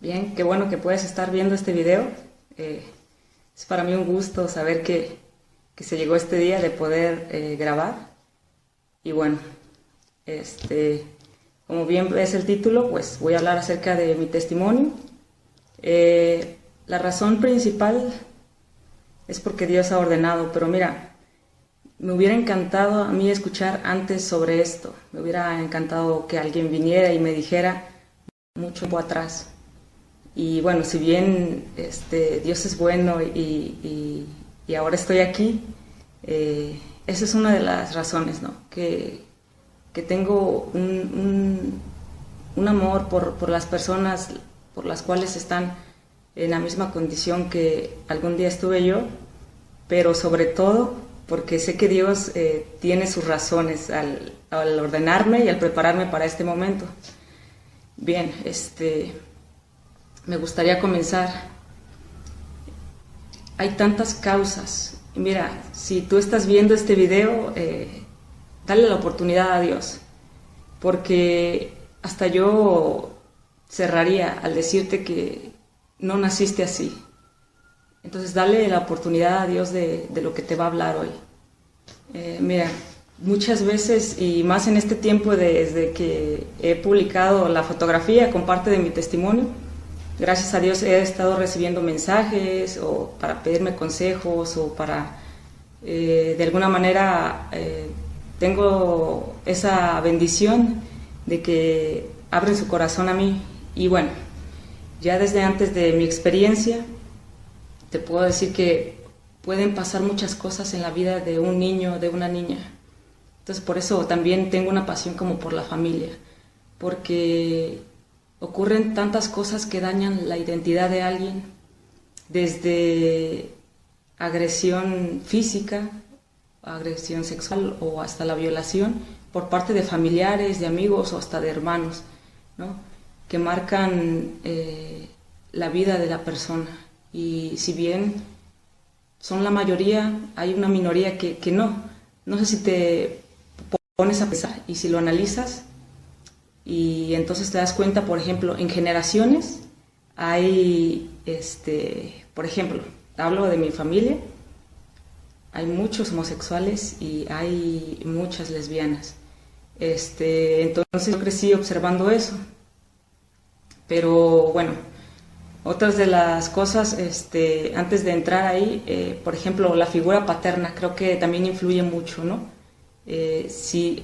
Bien, qué bueno que puedes estar viendo este video. Es para mí un gusto saber que se llegó este día de poder grabar. Y bueno, este, como bien ves el título, pues voy a hablar acerca de mi testimonio. La razón principal es porque Dios ha ordenado, pero mira, me hubiera encantado a mí escuchar antes sobre esto. Me hubiera encantado que alguien viniera y me dijera mucho tiempo atrás. Y bueno, si bien Dios es bueno y ahora estoy aquí, esa es una de las razones, ¿no? Que tengo un amor por las personas por las cuales están en la misma condición que algún día estuve yo, pero sobre todo porque sé que Dios tiene sus razones al ordenarme y al prepararme para este momento. Bien, me gustaría comenzar. Hay tantas causas. Mira, si tú estás viendo este video, dale la oportunidad a Dios, porque hasta yo cerraría al decirte que no naciste así. Entonces dale la oportunidad a Dios de lo que te va a hablar hoy. Mira, muchas veces, y más en este tiempo desde que he publicado la fotografía con parte de mi testimonio, gracias a Dios he estado recibiendo mensajes o para pedirme consejos o para, de alguna manera, tengo esa bendición de que abren su corazón a mí. Y bueno, ya desde antes de mi experiencia, te puedo decir que pueden pasar muchas cosas en la vida de un niño, de una niña. Entonces por eso también tengo una pasión como por la familia, porque ocurren tantas cosas que dañan la identidad de alguien, desde agresión física, agresión sexual o hasta la violación por parte de familiares, de amigos o hasta de hermanos, ¿no? Que marcan la vida de la persona. Y si bien son la mayoría, hay una minoría que no. No sé si te pones a pensar y si lo analizas, y entonces te das cuenta, por ejemplo, en generaciones hay, por ejemplo, hablo de mi familia, hay muchos homosexuales y hay muchas lesbianas. Entonces yo crecí observando eso. Pero bueno, otras de las cosas, antes de entrar ahí, por ejemplo, la figura paterna creo que también influye mucho, ¿no? Si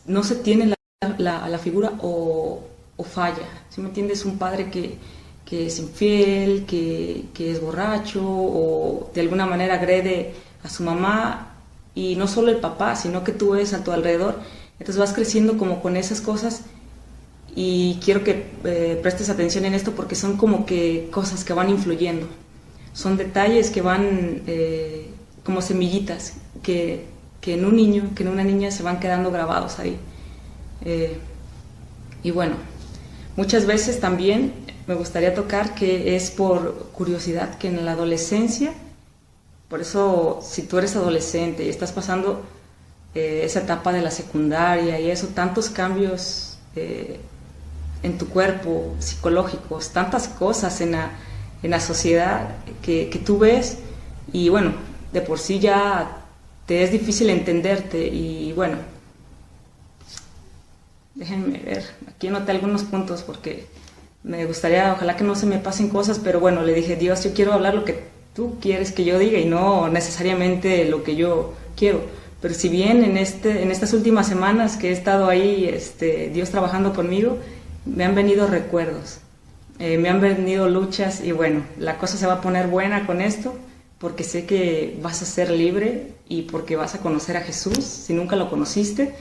no se tiene la figura o falla, ¿sí me entiendes? Un padre que es infiel, que es borracho o de alguna manera agrede a su mamá, y no solo el papá, sino que tú ves a tu alrededor. Entonces vas creciendo como con esas cosas, y quiero que prestes atención en esto porque son como que cosas que van influyendo. Son detalles que van como semillitas que en un niño, que en una niña se van quedando grabados ahí. Y bueno, muchas veces también me gustaría tocar que es por curiosidad, que en la adolescencia, por eso si tú eres adolescente y estás pasando esa etapa de la secundaria y eso, tantos cambios en tu cuerpo, psicológicos, tantas cosas en la sociedad que tú ves, y bueno, de por sí ya te es difícil entenderte. Y bueno, déjenme ver, aquí anoté algunos puntos porque me gustaría, ojalá que no se me pasen cosas, pero bueno, le dije, Dios, yo quiero hablar lo que tú quieres que yo diga y no necesariamente lo que yo quiero. Pero si bien en estas últimas semanas que he estado ahí, Dios trabajando conmigo, me han venido recuerdos, me han venido luchas, y bueno, la cosa se va a poner buena con esto, porque sé que vas a ser libre y porque vas a conocer a Jesús si nunca lo conociste.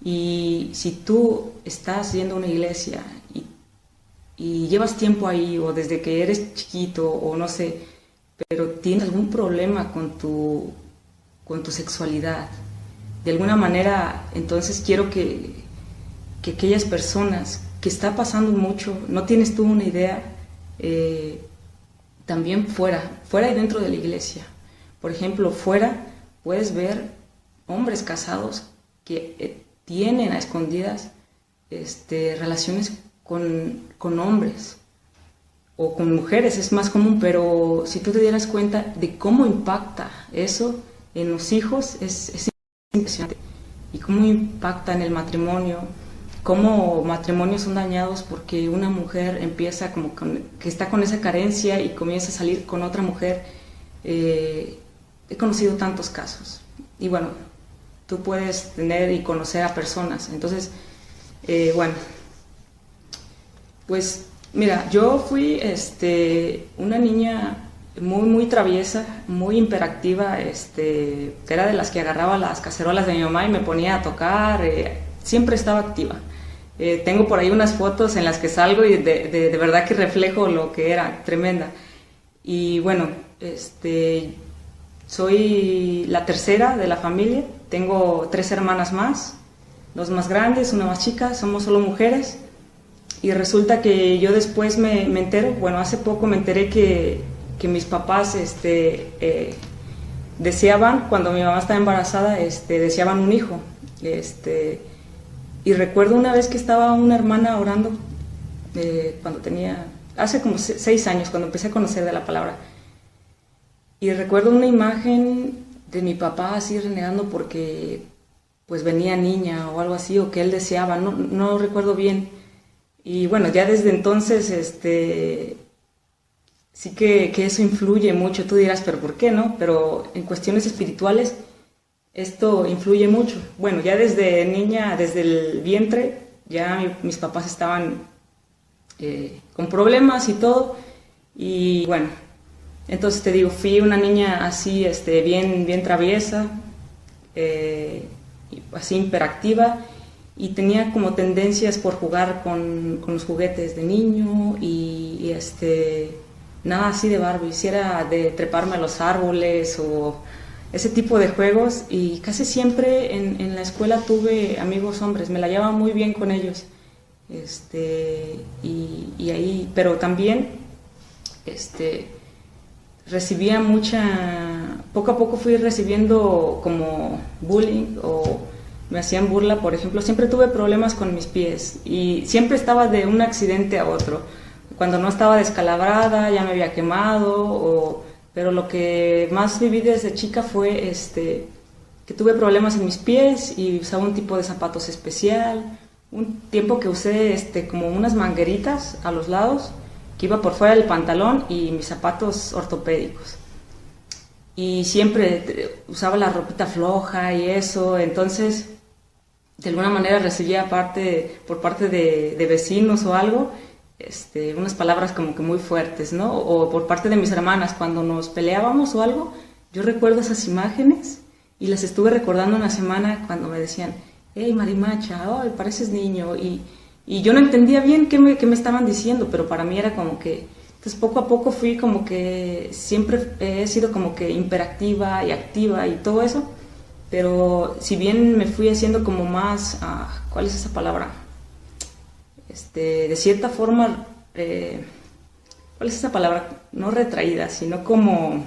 Y si tú estás yendo a una iglesia y llevas tiempo ahí, o desde que eres chiquito, o no sé, pero tienes algún problema con tu sexualidad, de alguna manera, entonces quiero que aquellas personas que está pasando mucho, no tienes tú una idea, también fuera y dentro de la iglesia. Por ejemplo, fuera puedes ver hombres casados que tienen a escondidas relaciones con hombres, o con mujeres es más común, pero si tú te dieras cuenta de cómo impacta eso en los hijos, es impresionante. Y cómo impacta en el matrimonio, cómo matrimonios son dañados porque una mujer empieza que está con esa carencia y comienza a salir con otra mujer. He conocido tantos casos. Y bueno, tú puedes tener y conocer a personas. Entonces, bueno, pues mira, yo fui una niña muy traviesa, muy hiperactiva, era de las que agarraba las cacerolas de mi mamá y me ponía a tocar, siempre estaba activa. Tengo por ahí unas fotos en las que salgo y de verdad que reflejo lo que era, tremenda. Y bueno, soy la tercera de la familia, tengo 3 hermanas más, 2 más grandes, una más chica, somos solo mujeres. Y resulta que yo después me entero, bueno, hace poco me enteré que mis papás deseaban, cuando mi mamá estaba embarazada, deseaban un hijo. Y recuerdo una vez que estaba una hermana orando, cuando tenía, hace como 6 años, cuando empecé a conocer de la palabra. Y recuerdo una imagen de mi papá así renegando porque pues venía niña o algo así, o que él deseaba, no recuerdo bien. Y bueno, ya desde entonces, sí que eso influye mucho. Tú dirás, ¿pero por qué no? Pero en cuestiones espirituales, esto influye mucho. Bueno, ya desde niña, desde el vientre, ya mis papás estaban con problemas y todo. Y bueno, entonces te digo, fui una niña así, bien traviesa, así hiperactiva. Y tenía como tendencias por jugar con los juguetes de niño y nada así de Barbie, si era de treparme a los árboles o ese tipo de juegos. Y casi siempre en la escuela tuve amigos hombres, me la llevaba muy bien con ellos. Y ahí, pero también recibía poco a poco fui recibiendo como bullying o me hacían burla, por ejemplo. Siempre tuve problemas con mis pies y siempre estaba de un accidente a otro. Cuando no estaba descalabrada, ya me había quemado, pero lo que más viví desde chica fue que tuve problemas en mis pies y usaba un tipo de zapatos especial. Un tiempo que usé como unas mangueritas a los lados, que iba por fuera del pantalón, y mis zapatos ortopédicos. Y siempre usaba la ropita floja y eso, entonces de alguna manera recibía por parte de vecinos o algo, unas palabras como que muy fuertes, ¿no? O por parte de mis hermanas, cuando nos peleábamos o algo, yo recuerdo esas imágenes y las estuve recordando una semana cuando me decían, hey Marimacha, oh, pareces niño, y yo no entendía bien qué me estaban diciendo, pero para mí era como que, entonces poco a poco fui como que, siempre he sido como que hiperactiva y activa y todo eso. Pero si bien me fui haciendo como más, ¿cuál es esa palabra? De cierta forma, ¿cuál es esa palabra? No retraída, sino como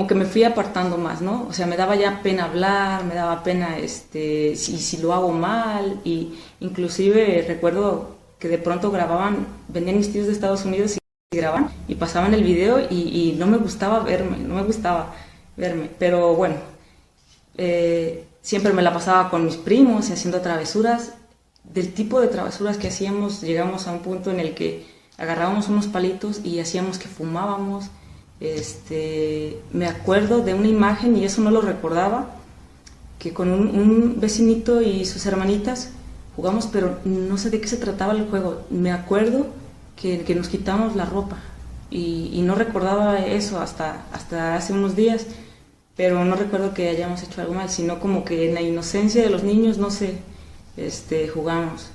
que me fui apartando más, ¿no? O sea, me daba ya pena hablar, me daba pena si lo hago mal, y inclusive recuerdo que de pronto venían mis tíos de Estados Unidos y grababan y pasaban el video y no me gustaba verme, pero bueno, siempre me la pasaba con mis primos y haciendo travesuras. Del tipo de travesuras que hacíamos, llegamos a un punto en el que agarrábamos unos palitos y hacíamos que fumábamos. Me acuerdo de una imagen, y eso no lo recordaba, que con un vecinito y sus hermanitas jugamos, pero no sé de qué se trataba el juego. Me acuerdo que nos quitamos la ropa y no recordaba eso hasta hace unos días, pero no recuerdo que hayamos hecho algo mal, sino como que en la inocencia de los niños, no sé, jugamos.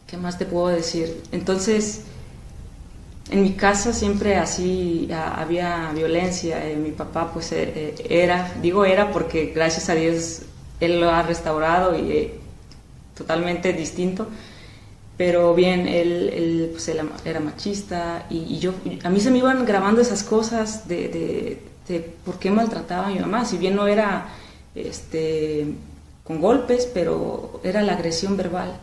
¿Qué más te puedo decir? Entonces, en mi casa siempre así había violencia. Mi papá pues era porque gracias a Dios él lo ha restaurado y totalmente distinto. Pero bien, él era machista y a mí se me iban grabando esas cosas de por qué maltrataba a mi mamá, si bien no era con golpes, pero era la agresión verbal.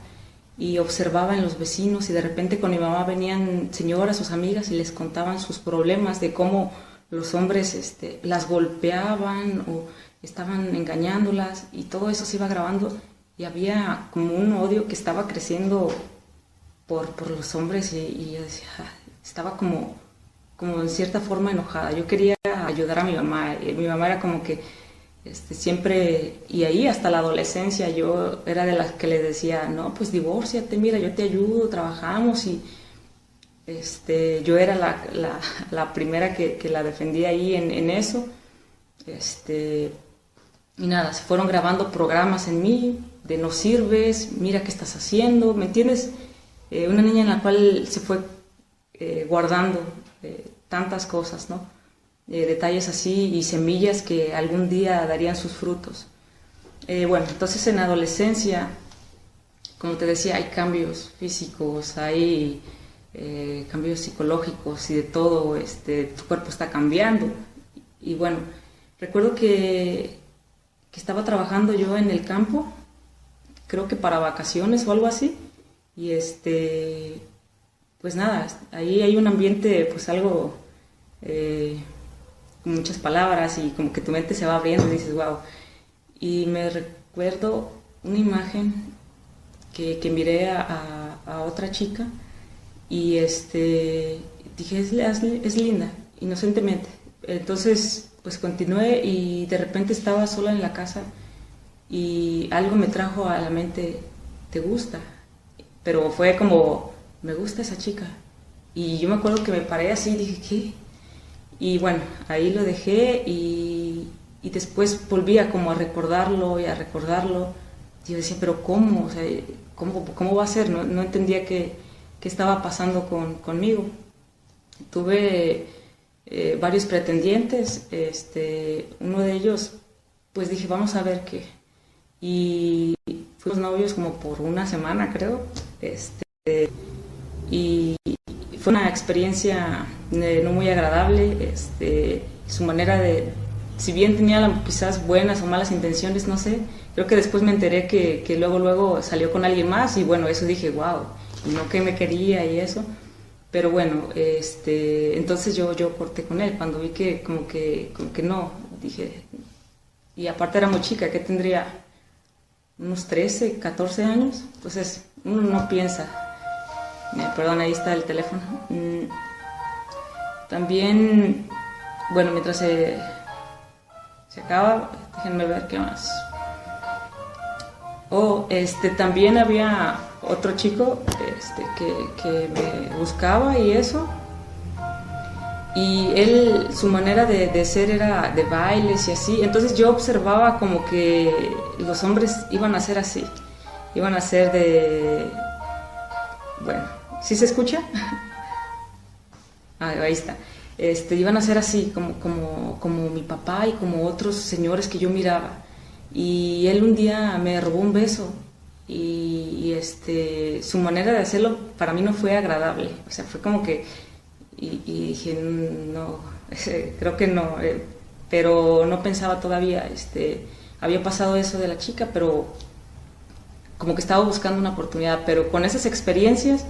y observaba en los vecinos y de repente con mi mamá venían señoras, sus amigas y les contaban sus problemas de cómo los hombres las golpeaban o estaban engañándolas y todo eso se iba grabando y había como un odio que estaba creciendo por los hombres y yo decía, estaba como en cierta forma enojada. Yo quería ayudar a mi mamá y mi mamá era como que siempre, y ahí hasta la adolescencia yo era de las que le decía, no, pues divórciate, mira, yo te ayudo, trabajamos y yo era la primera que la defendía ahí en eso. Y nada, se fueron grabando programas en mí, de no sirves, mira qué estás haciendo, ¿me entiendes? Una niña en la cual se fue guardando tantas cosas, ¿no? Detalles así y semillas que algún día darían sus frutos. Bueno, entonces en la adolescencia, como te decía, hay cambios físicos, hay cambios psicológicos y de todo, tu cuerpo está cambiando. Y bueno, recuerdo que estaba trabajando yo en el campo, creo que para vacaciones o algo así, y pues nada, ahí hay un ambiente pues algo con muchas palabras y como que tu mente se va abriendo y dices wow. Y me recuerdo una imagen que miré a otra chica y dije es linda, inocentemente. Entonces pues continué y de repente estaba sola en la casa y algo me trajo a la mente, ¿te gusta? Pero fue como, me gusta esa chica. Y yo me acuerdo que me paré así y dije, ¿qué? Y bueno, ahí lo dejé y después volví a como a recordarlo y a recordarlo. Y yo decía, pero ¿cómo? O sea, ¿cómo va a ser? No entendía qué estaba pasando conmigo. Tuve varios pretendientes, uno de ellos, pues dije, vamos a ver qué. Y fuimos novios como por una semana, creo. Y fue una experiencia no muy agradable. Su manera de, si bien tenía quizás buenas o malas intenciones, no sé, creo que después me enteré que luego salió con alguien más y bueno, eso dije, wow, y no que me quería y eso. Pero bueno, entonces yo corté con él cuando vi que como que no, dije, y aparte era muy chica, que tendría unos 13, 14 años, entonces uno no piensa. Perdón, ahí está el teléfono. También, bueno, mientras se acaba, déjenme ver qué más. También había otro chico que me buscaba y eso. Y él, su manera de ser era de bailes y así. Entonces yo observaba como que los hombres iban a ser así. Iban a ser de... Bueno, ¿sí se escucha? Ahí está. Iban a ser así, como mi papá y como otros señores que yo miraba. Y él un día me robó un beso. Y su manera de hacerlo para mí no fue agradable. O sea, fue como que... Y dije, no, creo que no, pero no pensaba todavía, había pasado eso de la chica, pero como que estaba buscando una oportunidad, pero con esas experiencias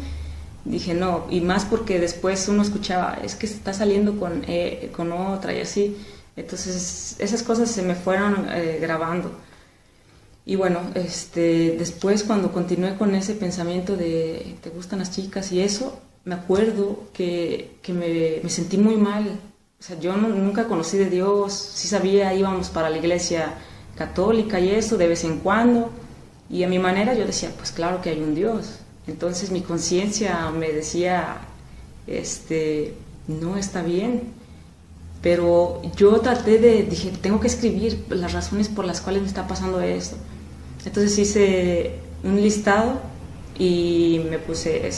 dije no, y más porque después uno escuchaba, es que está saliendo con otra y así, entonces esas cosas se me fueron grabando. Y bueno, después cuando continué con ese pensamiento de te gustan las chicas y eso, me acuerdo que me sentí muy mal. O sea, yo nunca conocí de Dios, sí sabía, íbamos para la iglesia católica y eso de vez en cuando. Y a mi manera yo decía, pues claro que hay un Dios. Entonces mi conciencia me decía, no está bien. Pero yo dije, tengo que escribir las razones por las cuales me está pasando esto. Entonces hice un listado y me puse,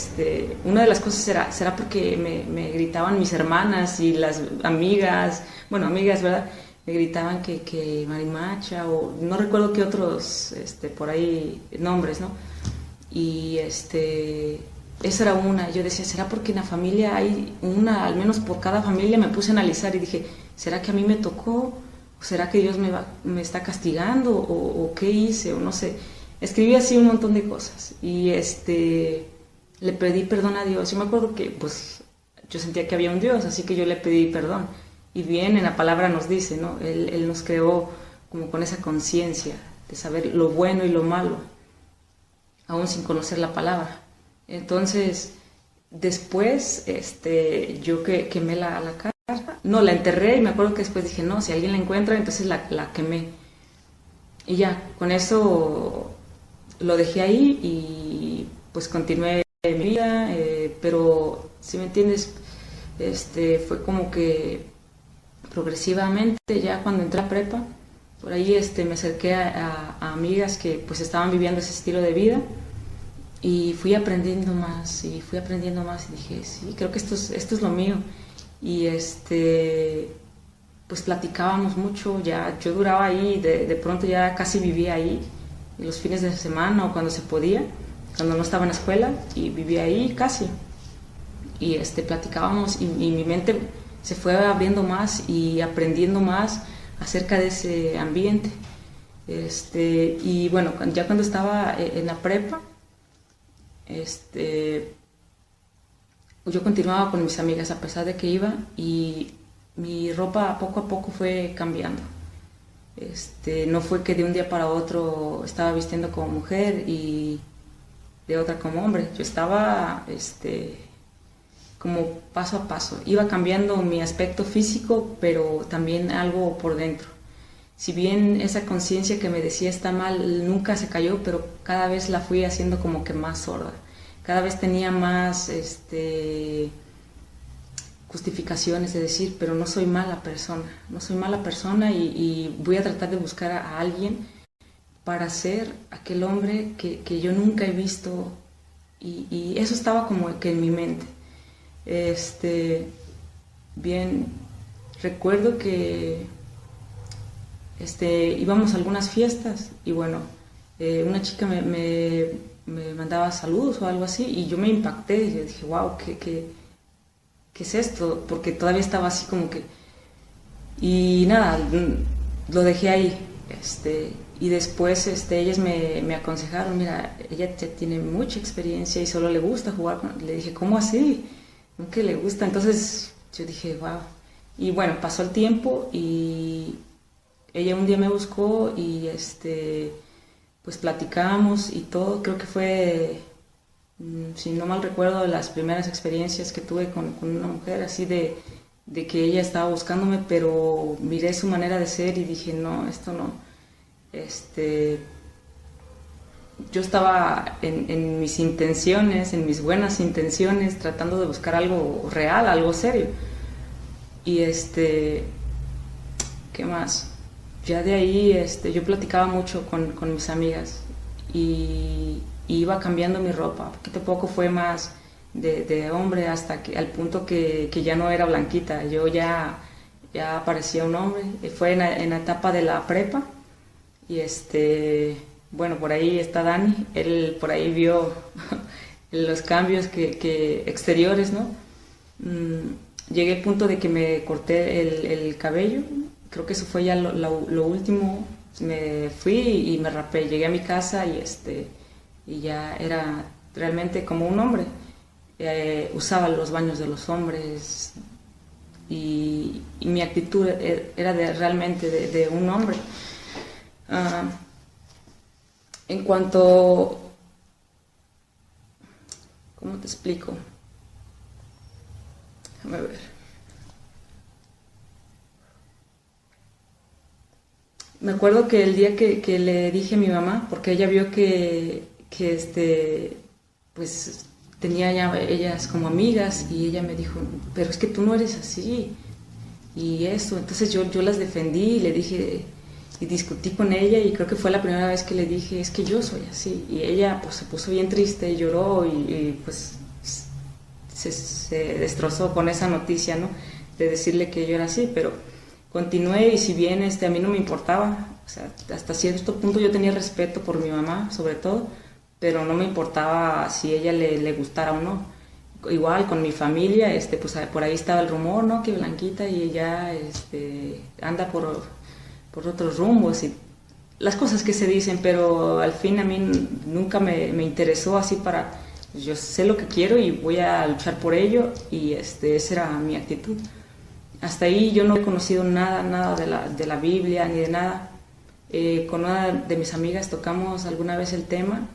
una de las cosas será porque me gritaban mis hermanas y las amigas, bueno, amigas, ¿verdad? Me gritaban que marimacha o no recuerdo qué otros, por ahí, nombres, ¿no? Y esa era una, yo decía, ¿será porque en la familia hay una, al menos por cada familia? Me puse a analizar y dije, ¿será que a mí me tocó? ¿O será que Dios me está castigando? ¿O qué hice? O no sé. escribí así un montón de cosas y le pedí perdón a Dios. Yo me acuerdo que pues yo sentía que había un Dios, así que yo le pedí perdón. Y bien, en la palabra nos dice, ¿no? Él nos creó como con esa conciencia de saber lo bueno y lo malo, aún sin conocer la palabra. Entonces, después, yo quemé la carta. No, la enterré y me acuerdo que después dije, no, si alguien la encuentra, entonces la quemé. Y ya, con eso lo dejé ahí y pues continué mi vida, pero si me entiendes, fue como que progresivamente, ya cuando entré a prepa, por ahí me acerqué a amigas que pues estaban viviendo ese estilo de vida y fui aprendiendo más y fui aprendiendo más y dije, sí, creo que esto es lo mío. Y pues platicábamos mucho, ya yo duraba ahí, de pronto ya casi vivía ahí, los fines de semana o cuando se podía, cuando no estaba en la escuela, y vivía ahí casi. Y platicábamos y mi mente se fue abriendo más y aprendiendo más acerca de ese ambiente. Y bueno, ya cuando estaba en la prepa, yo continuaba con mis amigas a pesar de que iba y mi ropa poco a poco fue cambiando. No fue que de un día para otro estaba vistiendo como mujer y de otra como hombre. Yo estaba como paso a paso. Iba cambiando mi aspecto físico, pero también algo por dentro. Si bien esa conciencia que me decía está mal nunca se cayó, pero cada vez la fui haciendo como que más sorda. Cada vez tenía más justificaciones de decir, pero no soy mala persona, no soy mala persona y voy a tratar de buscar a alguien para ser aquel hombre que yo nunca he visto y eso estaba como que en mi mente. Bien, recuerdo que íbamos a algunas fiestas y bueno, una chica me mandaba saludos o algo así y yo me impacté y yo dije, wow, ¿qué es esto? Porque todavía estaba así como que... Y nada, lo dejé ahí. Y después ellas me aconsejaron, mira, ella ya tiene mucha experiencia y solo le gusta jugar con... Le dije, ¿cómo así? ¿Cómo que le gusta? Entonces yo dije, wow. Y bueno, pasó el tiempo y ella un día me buscó y pues platicamos y todo. Creo que fue, si no mal recuerdo, de las primeras experiencias que tuve con una mujer, así de que ella estaba buscándome, pero miré su manera de ser y dije, no, esto no. Yo estaba en mis intenciones, en mis buenas intenciones, tratando de buscar algo real, algo serio. Y ¿qué más? Ya de ahí yo platicaba mucho con mis amigas y iba cambiando mi ropa. Poquito a poco fue más de hombre hasta que al punto que ya no era blanquita. Yo ya parecía un hombre. Fue en la etapa de la prepa y bueno, por ahí está Dani. Él por ahí vio los cambios que exteriores, ¿no? Llegué al punto de que me corté el cabello. Creo que eso fue ya lo último. Me fui y me rapé. Llegué a mi casa y ya era realmente como un hombre. Usaba los baños de los hombres y mi actitud era realmente de un hombre. En cuanto... ¿Cómo te explico? Déjame ver. Me acuerdo que el día que le dije a mi mamá, porque ella vio que pues tenía ya ellas como amigas y ella me dijo, pero es que tú no eres así y eso. Entonces yo las defendí y le dije y discutí con ella y creo que fue la primera vez que le dije, es que yo soy así. Y ella pues se puso bien triste y lloró y pues se destrozó con esa noticia, ¿no? De decirle que yo era así, pero continué y si bien a mí no me importaba, o sea, hasta cierto punto yo tenía respeto por mi mamá, sobre todo, pero no me importaba si ella le gustara o no. Igual con mi familia, pues por ahí estaba el rumor, ¿no? Que Blanquita y ella anda por otros rumbos las cosas que se dicen, pero al fin a mí nunca me interesó así para, pues yo sé lo que quiero y voy a luchar por ello, y esa era mi actitud. Hasta ahí yo no he conocido nada de la Biblia ni de nada. Con una de mis amigas tocamos alguna vez el tema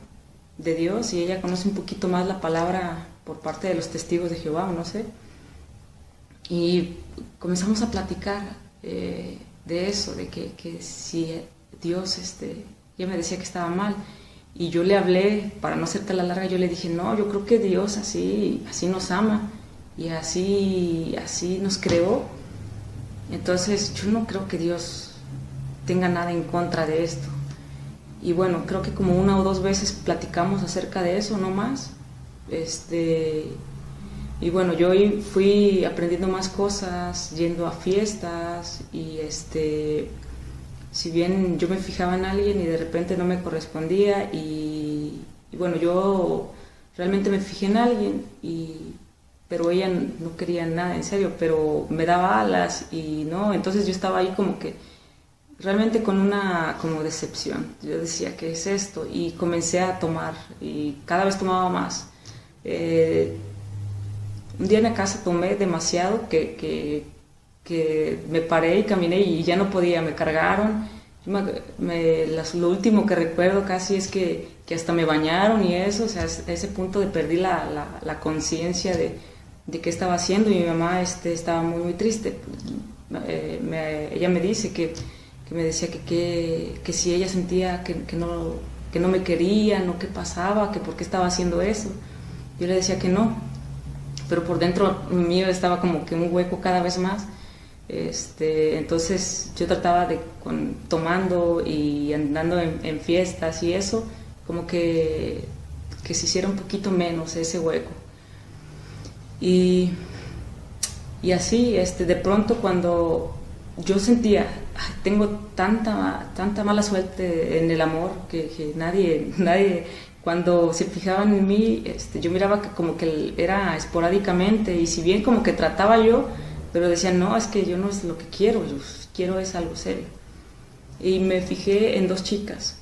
de Dios y ella conoce un poquito más la palabra por parte de los testigos de Jehová, o no sé. Y comenzamos a platicar de eso, de que si Dios, ella me decía que estaba mal. Y yo le hablé, para no hacerte la larga, yo le dije, no, yo creo que Dios así nos ama y así nos creó. Entonces yo no creo que Dios tenga nada en contra de esto. Y bueno, creo que como 1 o 2 veces platicamos acerca de eso, no más. Y bueno, yo fui aprendiendo más cosas, yendo a fiestas, y si bien yo me fijaba en alguien y de repente no me correspondía, y bueno, yo realmente me fijé en alguien, pero ella no quería nada en serio, pero me daba alas y no, entonces yo estaba ahí como que realmente con una como decepción. Yo decía, ¿qué es esto? Y comencé a tomar y cada vez tomaba más. Un día en la casa tomé demasiado que me paré y caminé y ya no podía, me cargaron. Lo último que recuerdo casi es que hasta me bañaron y eso, o sea, a ese punto de perdí la conciencia de qué estaba haciendo, y mi mamá estaba muy triste. Ella me dice que me decía que si ella sentía que no me querían, o qué pasaba, que por qué estaba haciendo eso. Yo le decía que no, pero por dentro mío estaba como que un hueco cada vez más. Entonces yo trataba tomando y andando en fiestas y eso, como que se hiciera un poquito menos ese hueco. Y así, de pronto cuando yo sentía, tengo tanta mala suerte en el amor, que nadie cuando se fijaban en mí, yo miraba que como que era esporádicamente, y si bien como que trataba yo, pero decían, no, es que yo no es lo que quiero, yo quiero es algo serio. Y me fijé en 2 chicas,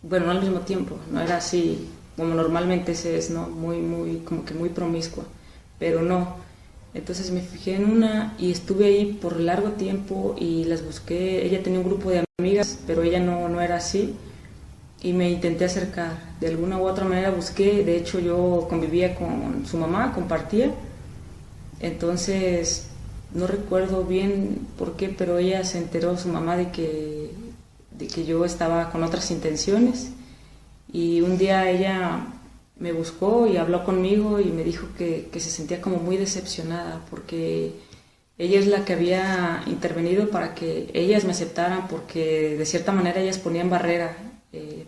bueno, no al mismo tiempo, no era así como normalmente se es, ¿no? Como que muy promiscua, pero no. Entonces me fijé en una y estuve ahí por largo tiempo y las busqué. Ella tenía un grupo de amigas, pero ella no era así, y me intenté acercar. De alguna u otra manera busqué, de hecho yo convivía con su mamá, compartía. Entonces no recuerdo bien por qué, pero ella se enteró, su mamá, de que yo estaba con otras intenciones, y un día ella me buscó y habló conmigo y me dijo que se sentía como muy decepcionada porque ella es la que había intervenido para que ellas me aceptaran, porque de cierta manera ellas ponían barrera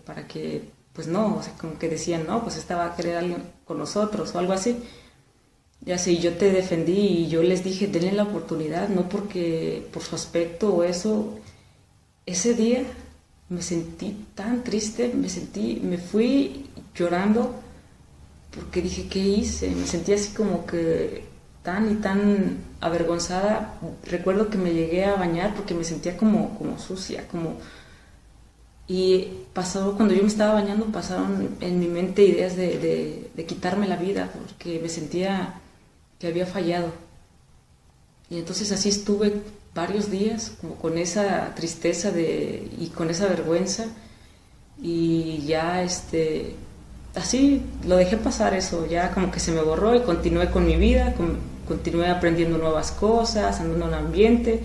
para que, pues no, o sea, como que decían, no, pues esta va a querer alguien con nosotros o algo así. Ya sé, yo te defendí y yo les dije, denle la oportunidad, no porque por su aspecto o eso. Ese día me sentí tan triste, me fui llorando porque dije, ¿qué hice? Me sentí así como que tan avergonzada. Recuerdo que me llegué a bañar porque me sentía como sucia, y cuando yo me estaba bañando, pasaron en mi mente ideas de quitarme la vida porque me sentía que había fallado. Y entonces así estuve varios días como con esa tristeza y con esa vergüenza, y ya así lo dejé pasar eso, ya como que se me borró y continué con mi vida, continué aprendiendo nuevas cosas, andando en el ambiente,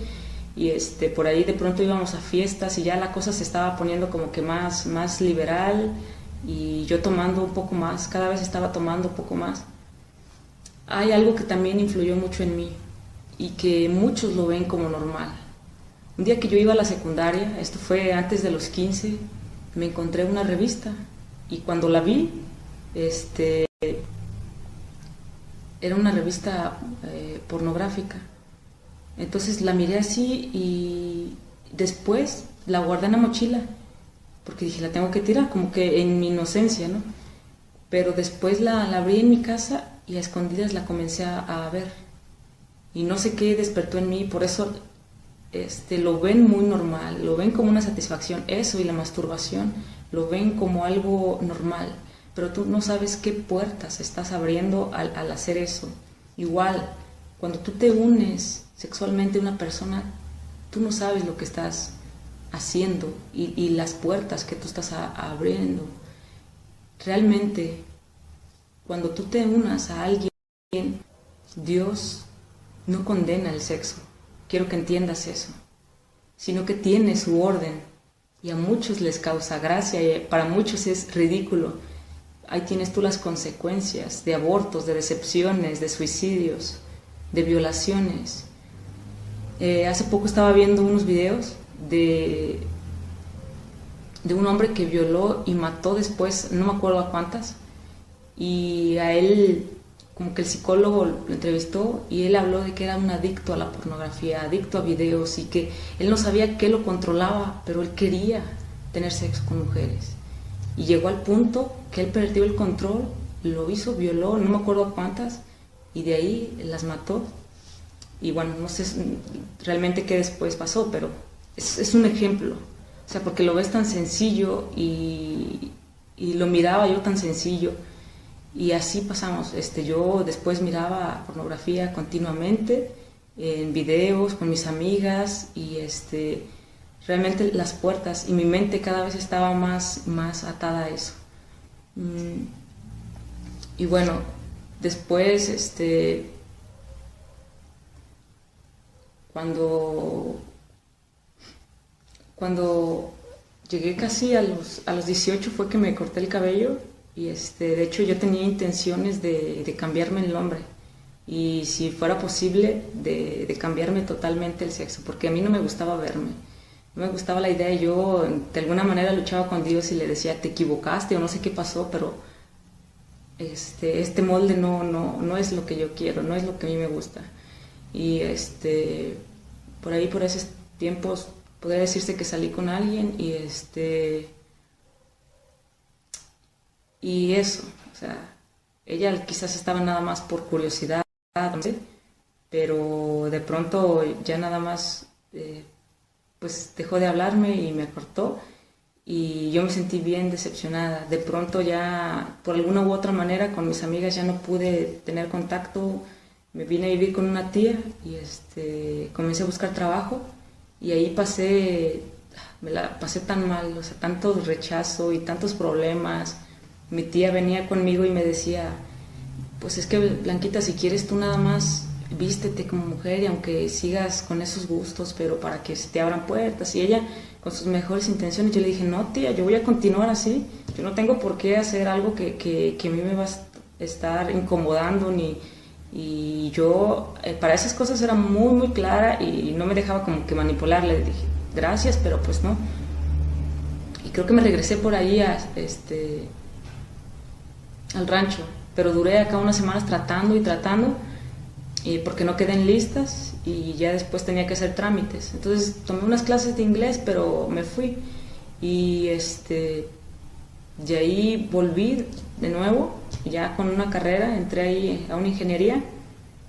y por ahí de pronto íbamos a fiestas y ya la cosa se estaba poniendo como que más liberal, y yo tomando un poco más, cada vez estaba tomando un poco más. Hay algo que también influyó mucho en mí y que muchos lo ven como normal. Un día que yo iba a la secundaria, esto fue antes de los 15, me encontré una revista, y cuando la vi, era una revista pornográfica. Entonces la miré así y después la guardé en la mochila porque dije, la tengo que tirar, como que en mi inocencia, ¿no? Pero después la abrí en mi casa y a escondidas la comencé a ver, y no sé qué despertó en mí. Por eso lo ven muy normal, lo ven como una satisfacción, eso y la masturbación lo ven como algo normal, pero tú no sabes qué puertas estás abriendo al hacer eso. Igual, cuando tú te unes sexualmente a una persona, tú no sabes lo que estás haciendo y las puertas que tú estás abriendo. Realmente, cuando tú te unas a alguien, Dios no condena el sexo, quiero que entiendas eso, sino que tiene su orden y a muchos les causa gracia y para muchos es ridículo. Ahí tienes tú las consecuencias de abortos, de decepciones, de suicidios, de violaciones. Hace poco estaba viendo unos videos de un hombre que violó y mató después, no me acuerdo a cuántas, y a él como que el psicólogo lo entrevistó y él habló de que era un adicto a la pornografía, adicto a videos y que él no sabía qué lo controlaba, pero él quería tener sexo con mujeres. Y llegó al punto que él perdió el control, lo hizo, violó, no me acuerdo a cuántas, y de ahí las mató. Y bueno, no sé realmente qué después pasó, pero es un ejemplo. O sea, porque lo ves tan sencillo y lo miraba yo tan sencillo. Y así pasamos. Yo después miraba pornografía continuamente, en videos con mis amigas y realmente las puertas y mi mente cada vez estaba más atada a eso. Y bueno, después cuando llegué casi a los 18 fue que me corté el cabello y de hecho yo tenía intenciones de cambiarme el nombre y si fuera posible de cambiarme totalmente el sexo, porque a mí no me gustaba verme, no me gustaba la idea. Yo de alguna manera luchaba con Dios y le decía, te equivocaste o no sé qué pasó, pero este molde no es lo que yo quiero, no es lo que a mí me gusta. Y por ahí, por esos tiempos, podría decirse que salí con alguien y eso, o sea, ella quizás estaba nada más por curiosidad, no sé, pero de pronto ya nada más pues dejó de hablarme y me cortó y yo me sentí bien decepcionada. De pronto ya por alguna u otra manera con mis amigas ya no pude tener contacto, me vine a vivir con una tía y comencé a buscar trabajo y ahí me la pasé tan mal, o sea, tanto rechazo y tantos problemas. Mi tía venía conmigo y me decía, pues es que Blanquita, si quieres tú nada más vístete como mujer y aunque sigas con esos gustos, pero para que se te abran puertas. Y ella con sus mejores intenciones, yo le dije, no tía, yo voy a continuar así, yo no tengo por qué hacer algo que a mí me va a estar incomodando y yo para esas cosas era muy clara y no me dejaba como que manipular. Le dije gracias, pero pues no. Y creo que me regresé por ahí al rancho, pero duré acá unas semanas tratando y porque no quedé en listas y ya después tenía que hacer trámites. Entonces tomé unas clases de inglés, pero me fui y de ahí volví de nuevo, ya con una carrera, entré ahí a una ingeniería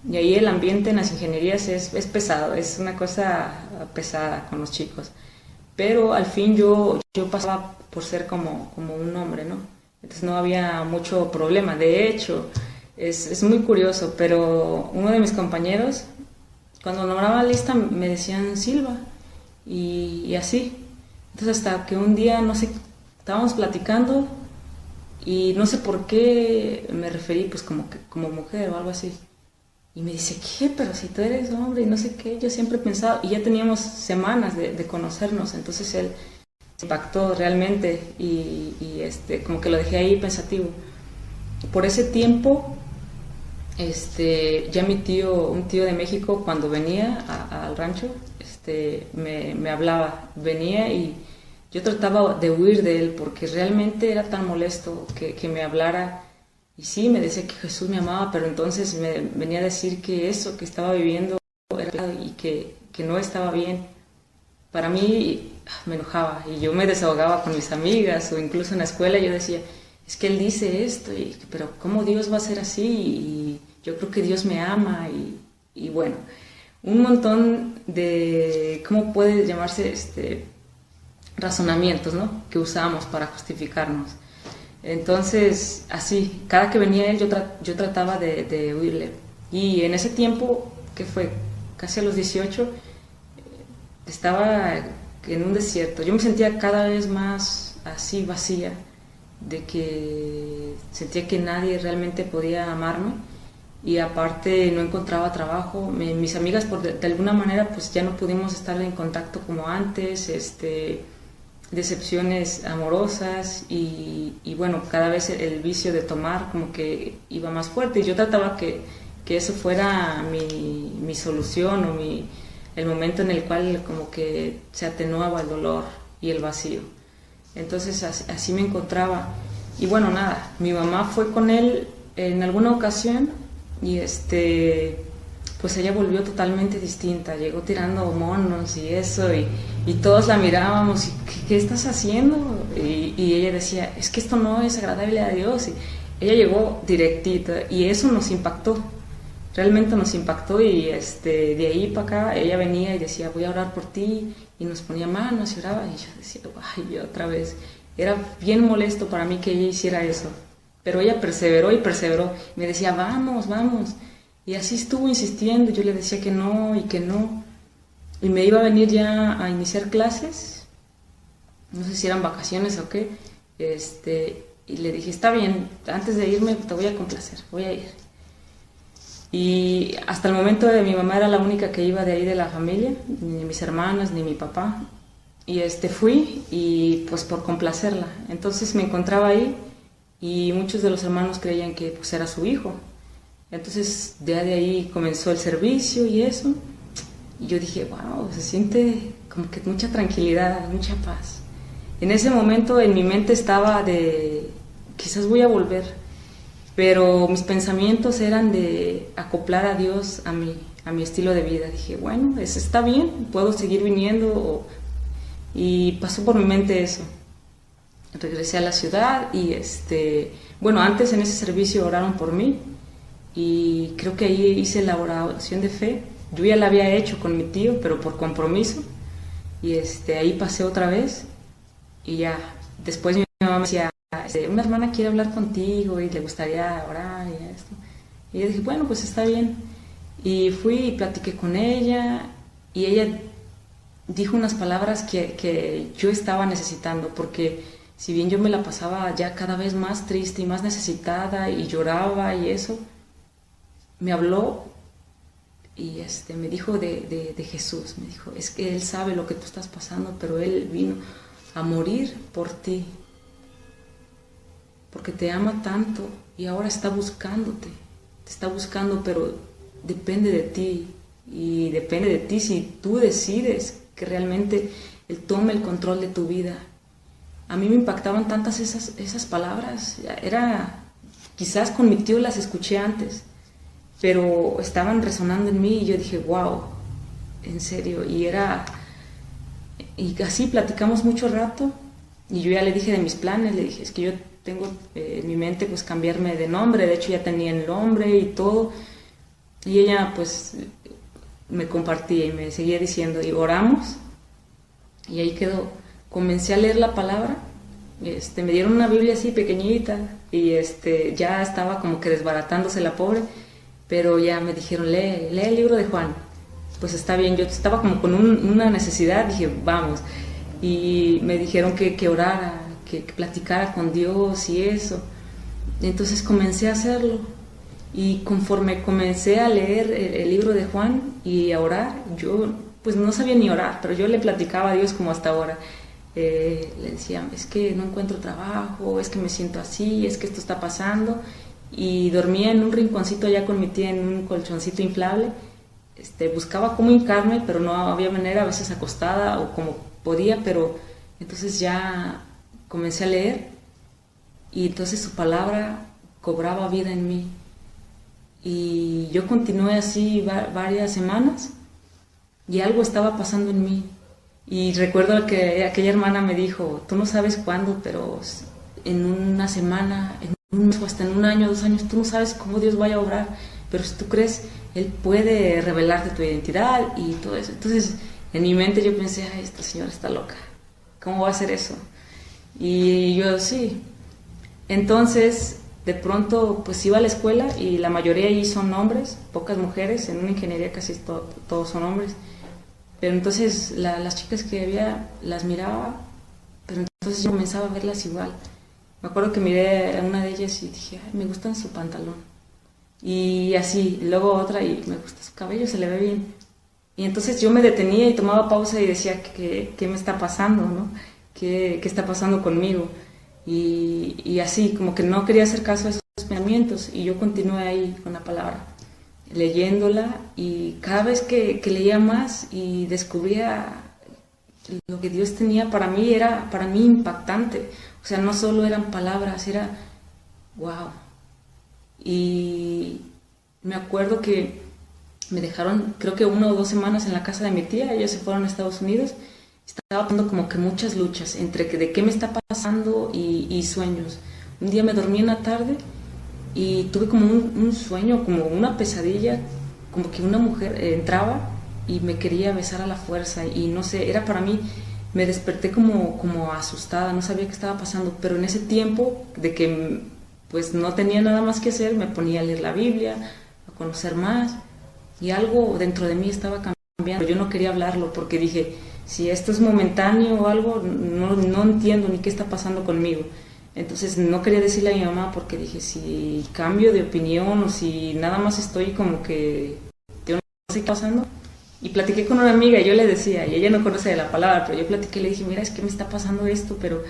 y ahí el ambiente en las ingenierías es pesado, es una cosa pesada con los chicos, pero al fin yo pasaba por ser como un hombre, ¿no? Entonces no había mucho problema. De hecho, es muy curioso, pero uno de mis compañeros, cuando nombraba la lista, me decían Silva y así. Entonces hasta que un día, no sé, estábamos platicando y no sé por qué me referí pues como mujer o algo así. Y me dice, ¿qué? Pero si tú eres hombre y no sé qué. Yo siempre he pensado, y ya teníamos semanas de conocernos, entonces él se impactó realmente y como que lo dejé ahí pensativo. Por ese tiempo, ya un tío de México, cuando venía al rancho, me hablaba, venía y yo trataba de huir de él porque realmente era tan molesto que me hablara. Y sí, me decía que Jesús me amaba, pero entonces me venía a decir que eso que estaba viviendo era pecado y que no estaba bien. Para mí me enojaba y yo me desahogaba con mis amigas o incluso en la escuela yo decía, es que él dice esto, pero ¿cómo Dios va a ser así? Y yo creo que Dios me ama y bueno, un montón de ¿cómo puede llamarse? Razonamientos, ¿no? Que usamos para justificarnos. Entonces, así, cada que venía él, yo trataba de huirle. Y en ese tiempo, que fue casi a los 18, estaba en un desierto. Yo me sentía cada vez más así vacía, de que sentía que nadie realmente podía amarme, y aparte no encontraba trabajo. Mis amigas, de alguna manera, pues ya no pudimos estar en contacto como antes, decepciones amorosas, y bueno, cada vez el vicio de tomar como que iba más fuerte, y yo trataba que eso fuera mi solución, o el momento en el cual como que se atenuaba el dolor y el vacío. Entonces así me encontraba. Y bueno, nada, mi mamá fue con él en alguna ocasión, y pues ella volvió totalmente distinta, llegó tirando monos y eso, y todos la mirábamos, y ¿qué estás haciendo? Y ella decía, es que esto no es agradable a Dios. Y ella llegó directita, y eso nos impactó, realmente nos impactó. Y de ahí para acá ella venía y decía, voy a orar por ti, y nos ponía manos y oraba, y yo decía, ay, otra vez. Era bien molesto para mí que ella hiciera eso, pero ella perseveró y perseveró, me decía, vamos, vamos, y así estuvo insistiendo. Yo le decía que no y que no, y me iba a venir ya a iniciar clases, no sé si eran vacaciones o qué, y le dije, está bien, antes de irme te voy a complacer, voy a ir. Y hasta el momento mi mamá era la única que iba de ahí de la familia, ni mis hermanas ni mi papá, y fui, y pues por complacerla. Entonces me encontraba ahí, y muchos de los hermanos creían que pues era su hijo. Entonces ya de ahí comenzó el servicio y eso, y yo dije, wow, se siente como que mucha tranquilidad, mucha paz. En ese momento en mi mente estaba de, quizás voy a volver, pero mis pensamientos eran de acoplar a Dios a mi estilo de vida. Dije, bueno, eso está bien, puedo seguir viniendo, y pasó por mi mente eso. Regresé a la ciudad, y bueno, antes en ese servicio oraron por mí, y creo que ahí hice la oración de fe. Yo ya la había hecho con mi tío, pero por compromiso, y ahí pasé otra vez, y ya después mi mamá me decía, una hermana quiere hablar contigo y le gustaría orar y esto. Y yo dije, bueno, pues está bien. Y fui y platiqué con ella, y ella dijo unas palabras que yo estaba necesitando, porque si bien yo me la pasaba ya cada vez más triste y más necesitada, y lloraba y eso, me habló, y me dijo de Jesús. Me dijo, es que Él sabe lo que tú estás pasando, pero Él vino a morir por ti, porque te ama tanto, y ahora está buscándote, te está buscando, pero depende de ti, y depende de ti si tú decides que realmente Él tome el control de tu vida. A mí me impactaban tantas esas palabras. Quizás con mi tío las escuché antes, pero estaban resonando en mí, y yo dije, wow, en serio. Y así platicamos mucho rato, y yo ya le dije de mis planes. Le dije, es que yo tengo en mi mente pues cambiarme de nombre, de hecho ya tenía el nombre y todo, y ella pues me compartía y me seguía diciendo, y oramos, y ahí quedó. Comencé a leer la palabra, me dieron una Biblia así pequeñita, y ya estaba como que desbaratándose la pobre, pero ya me dijeron, lee el libro de Juan. Pues está bien, yo estaba como con una necesidad, dije, vamos, y me dijeron que orara, que platicara con Dios y eso. Entonces comencé a hacerlo, y conforme comencé a leer el libro de Juan y a orar, yo pues no sabía ni orar, pero yo le platicaba a Dios como hasta ahora. Le decía, es que no encuentro trabajo, es que me siento así, es que esto está pasando, y dormía en un rinconcito allá con mi tía, en un colchoncito inflable. Buscaba cómo hincarme, pero no había manera, a veces acostada o como podía, pero entonces ya comencé a leer, y entonces su palabra cobraba vida en mí, y yo continué así varias semanas, y algo estaba pasando en mí. Y recuerdo que aquella hermana me dijo, tú no sabes cuándo, pero en una semana, en un mes, o hasta en un año, 2 años, tú no sabes cómo Dios vaya a obrar, pero si tú crees, Él puede revelarte tu identidad y todo eso. Entonces, en mi mente yo pensé, ay, esta señora está loca, ¿cómo va a hacer eso? Y yo, sí. Entonces, de pronto, pues iba a la escuela y la mayoría allí son hombres, pocas mujeres, en una ingeniería casi todos son hombres. Pero entonces las chicas que había las miraba, pero entonces yo comenzaba a verlas igual. Me acuerdo que miré a una de ellas y dije, ay, me gusta su pantalón. Y así, luego otra y me gusta su cabello, se le ve bien. Y entonces yo me detenía y tomaba pausa y decía, ¿qué me está pasando, no? ¿Qué está pasando conmigo? Y así, como que no quería hacer caso a esos pensamientos y yo continué ahí con la palabra, leyéndola, y cada vez que leía más y descubría lo que Dios tenía para mí, era para mí impactante. O sea, no solo eran palabras, era wow. Y me acuerdo que me dejaron, creo que 1 o 2 semanas en la casa de mi tía. Ellos se fueron a Estados Unidos. Estaba teniendo como que muchas luchas entre que de qué me está pasando y sueños. Un día me dormí en la tarde y tuve como un sueño, como una pesadilla, como que una mujer entraba y me quería besar a la fuerza, y no sé, era para mí, me desperté como asustada, no sabía qué estaba pasando, pero en ese tiempo de que pues no tenía nada más que hacer, me ponía a leer la Biblia, a conocer más, y algo dentro de mí estaba cambiando. Yo no quería hablarlo porque dije, si esto es momentáneo o algo, no entiendo ni qué está pasando conmigo. Entonces no quería decirle a mi mamá porque dije, si cambio de opinión o si nada más estoy como que yo no sé qué está pasando. Y platiqué con una amiga y yo le decía, y ella no conoce de la palabra, pero yo platiqué y le dije, mira, es que me está pasando esto, pero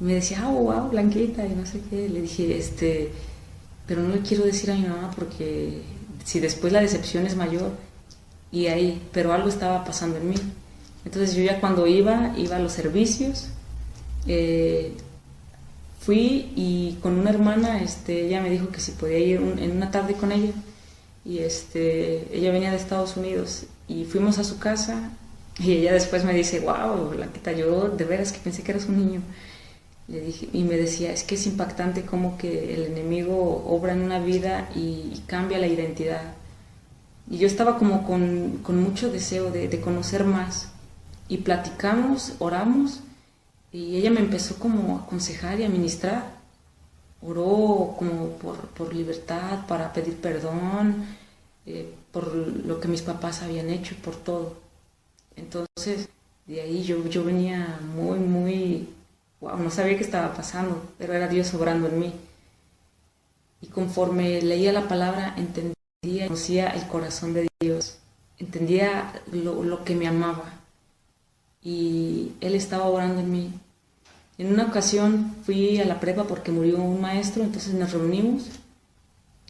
me decía, wow, Blanquita, y no sé qué. Le dije, pero no le quiero decir a mi mamá porque si después la decepción es mayor. Y ahí, pero algo estaba pasando en mí. Entonces yo ya cuando iba a los servicios, fui, y con una hermana, ella me dijo que si podía ir en una tarde con ella, y ella venía de Estados Unidos, y fuimos a su casa, y ella después me dice, wow, Blanquita, yo de veras que pensé que eras un niño. Le dije, y me decía, es que es impactante cómo que el enemigo obra en una vida y cambia la identidad. Y yo estaba como con mucho deseo de conocer más, y platicamos, oramos, y ella me empezó como a aconsejar y a ministrar. Oró como por libertad, para pedir perdón, por lo que mis papás habían hecho, por todo. Entonces, de ahí yo venía muy, wow, no sabía qué estaba pasando, pero era Dios obrando en mí. Y conforme leía la palabra, entendía, conocía el corazón de Dios, entendía lo que me amaba, y Él estaba obrando en mí. En una ocasión fui a la prepa porque murió un maestro, entonces nos reunimos,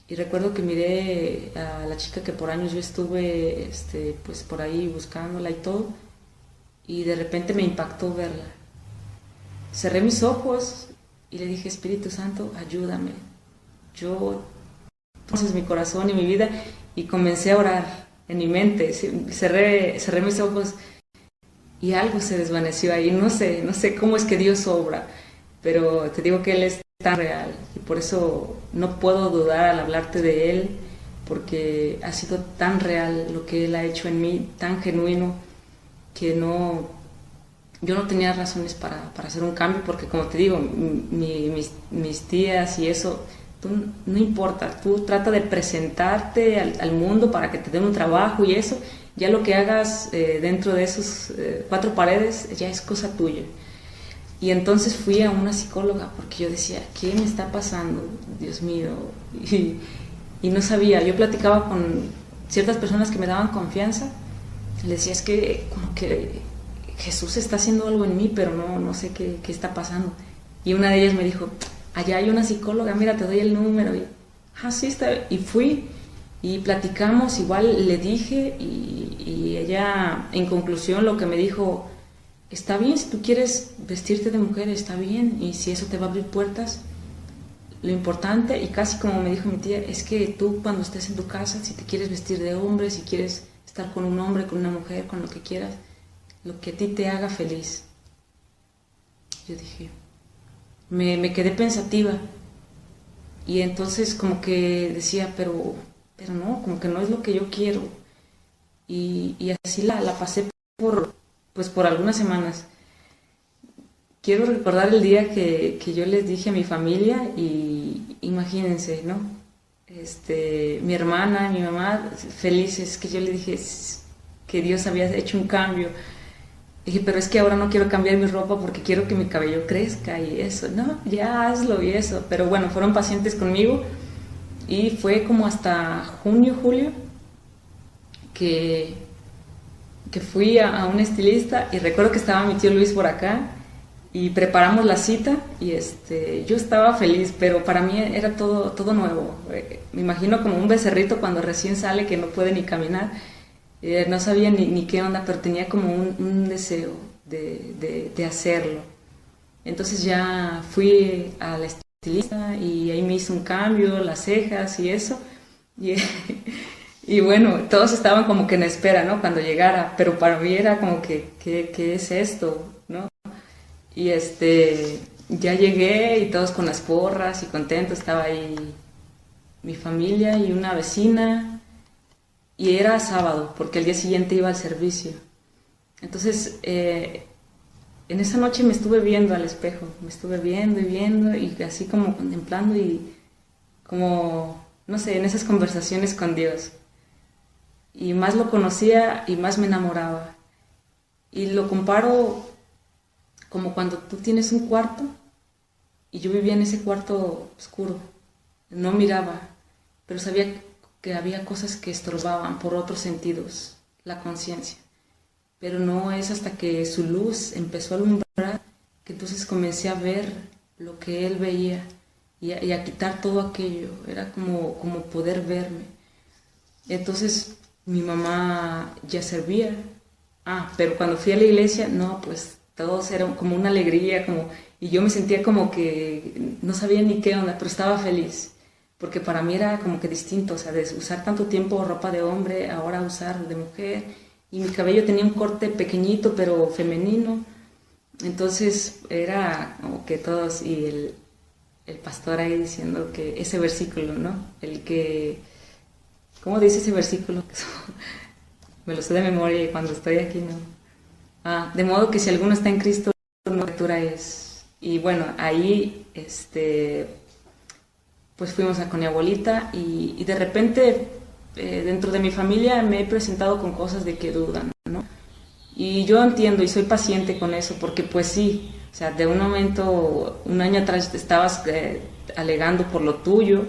y recuerdo que miré a la chica que por años yo estuve pues por ahí buscándola y todo, y de repente me impactó verla. Cerré mis ojos y le dije, Espíritu Santo, ayúdame. Yo, entonces, mi corazón y mi vida, y comencé a orar en mi mente. Cerré mis ojos y algo se desvaneció ahí. No sé cómo es que Dios obra, pero te digo que Él es tan real, y por eso no puedo dudar al hablarte de Él, porque ha sido tan real lo que Él ha hecho en mí, tan genuino, que yo no tenía razones para hacer un cambio, porque como te digo, mis tías y eso, no importa, tú trata de presentarte al mundo para que te den un trabajo y eso, ya lo que hagas dentro de esos 4 paredes ya es cosa tuya. Y entonces fui a una psicóloga porque yo decía, ¿qué me está pasando? Dios mío. Y no sabía, yo platicaba con ciertas personas que me daban confianza, le decía, es que como que Jesús está haciendo algo en mí, pero no sé qué está pasando. Y una de ellas me dijo, allá hay una psicóloga, mira, te doy el número. Y, sí, está. Y fui y platicamos, igual le dije, y ella, en conclusión, lo que me dijo, está bien, si tú quieres vestirte de mujer, está bien, y si eso te va a abrir puertas, lo importante, y casi como me dijo mi tía, es que tú cuando estés en tu casa, si te quieres vestir de hombre, si quieres estar con un hombre, con una mujer, con lo que quieras, lo que a ti te haga feliz. Yo dije, me quedé pensativa, y entonces como que decía, pero pero no, como que no es lo que yo quiero. Y así la pasé por algunas semanas. Quiero recordar el día que yo les dije a mi familia y imagínense, ¿no? Mi hermana, mi mamá, felices, que yo le dije que Dios había hecho un cambio. Dije, pero es que ahora no quiero cambiar mi ropa porque quiero que mi cabello crezca y eso. No, ya hazlo y eso. Pero bueno, fueron pacientes conmigo y fue como hasta junio, julio, que, que fui a un estilista y recuerdo que estaba mi tío Luis por acá y preparamos la cita y yo estaba feliz, pero para mí era todo nuevo. Me imagino como un becerrito cuando recién sale que no puede ni caminar. No sabía ni qué onda, pero tenía como un deseo de hacerlo. Entonces ya fui a la estilista y ahí me hizo un cambio, las cejas y eso. Y, y bueno, todos estaban como que en espera, ¿no? Cuando llegara, pero para mí era como que, ¿qué es esto? ¿No? Y ya llegué y todos con las porras y contentos, estaba ahí mi familia y una vecina. Y era sábado, porque el día siguiente iba al servicio. Entonces, en esa noche me estuve viendo al espejo, me estuve viendo y viendo y así como contemplando y como, no sé, en esas conversaciones con Dios. Y más lo conocía y más me enamoraba. Y lo comparo como cuando tú tienes un cuarto y yo vivía en ese cuarto oscuro. No miraba, pero sabía que había cosas que estorbaban por otros sentidos, la conciencia. Pero no es hasta que su luz empezó a alumbrar que entonces comencé a ver lo que él veía y a quitar todo aquello. Era como poder verme. Entonces mi mamá ya servía. Pero cuando fui a la iglesia, no, pues todos eran como una alegría, y yo me sentía como que no sabía ni qué onda, pero estaba feliz. Porque para mí era como que distinto, o sea, de usar tanto tiempo ropa de hombre, ahora usar de mujer. Y mi cabello tenía un corte pequeñito, pero femenino. Entonces era como que todos, y el pastor ahí diciendo que ese versículo, ¿no? ¿Cómo dice ese versículo? Me lo sé de memoria y cuando estoy aquí, ¿no? De modo que si alguno está en Cristo, nueva criatura es. Y bueno, ahí, pues fuimos con mi abuelita y de repente dentro de mi familia me he presentado con cosas de que dudan, ¿no? Y yo entiendo y soy paciente con eso porque pues sí, o sea, de un momento, un año atrás estabas alegando por lo tuyo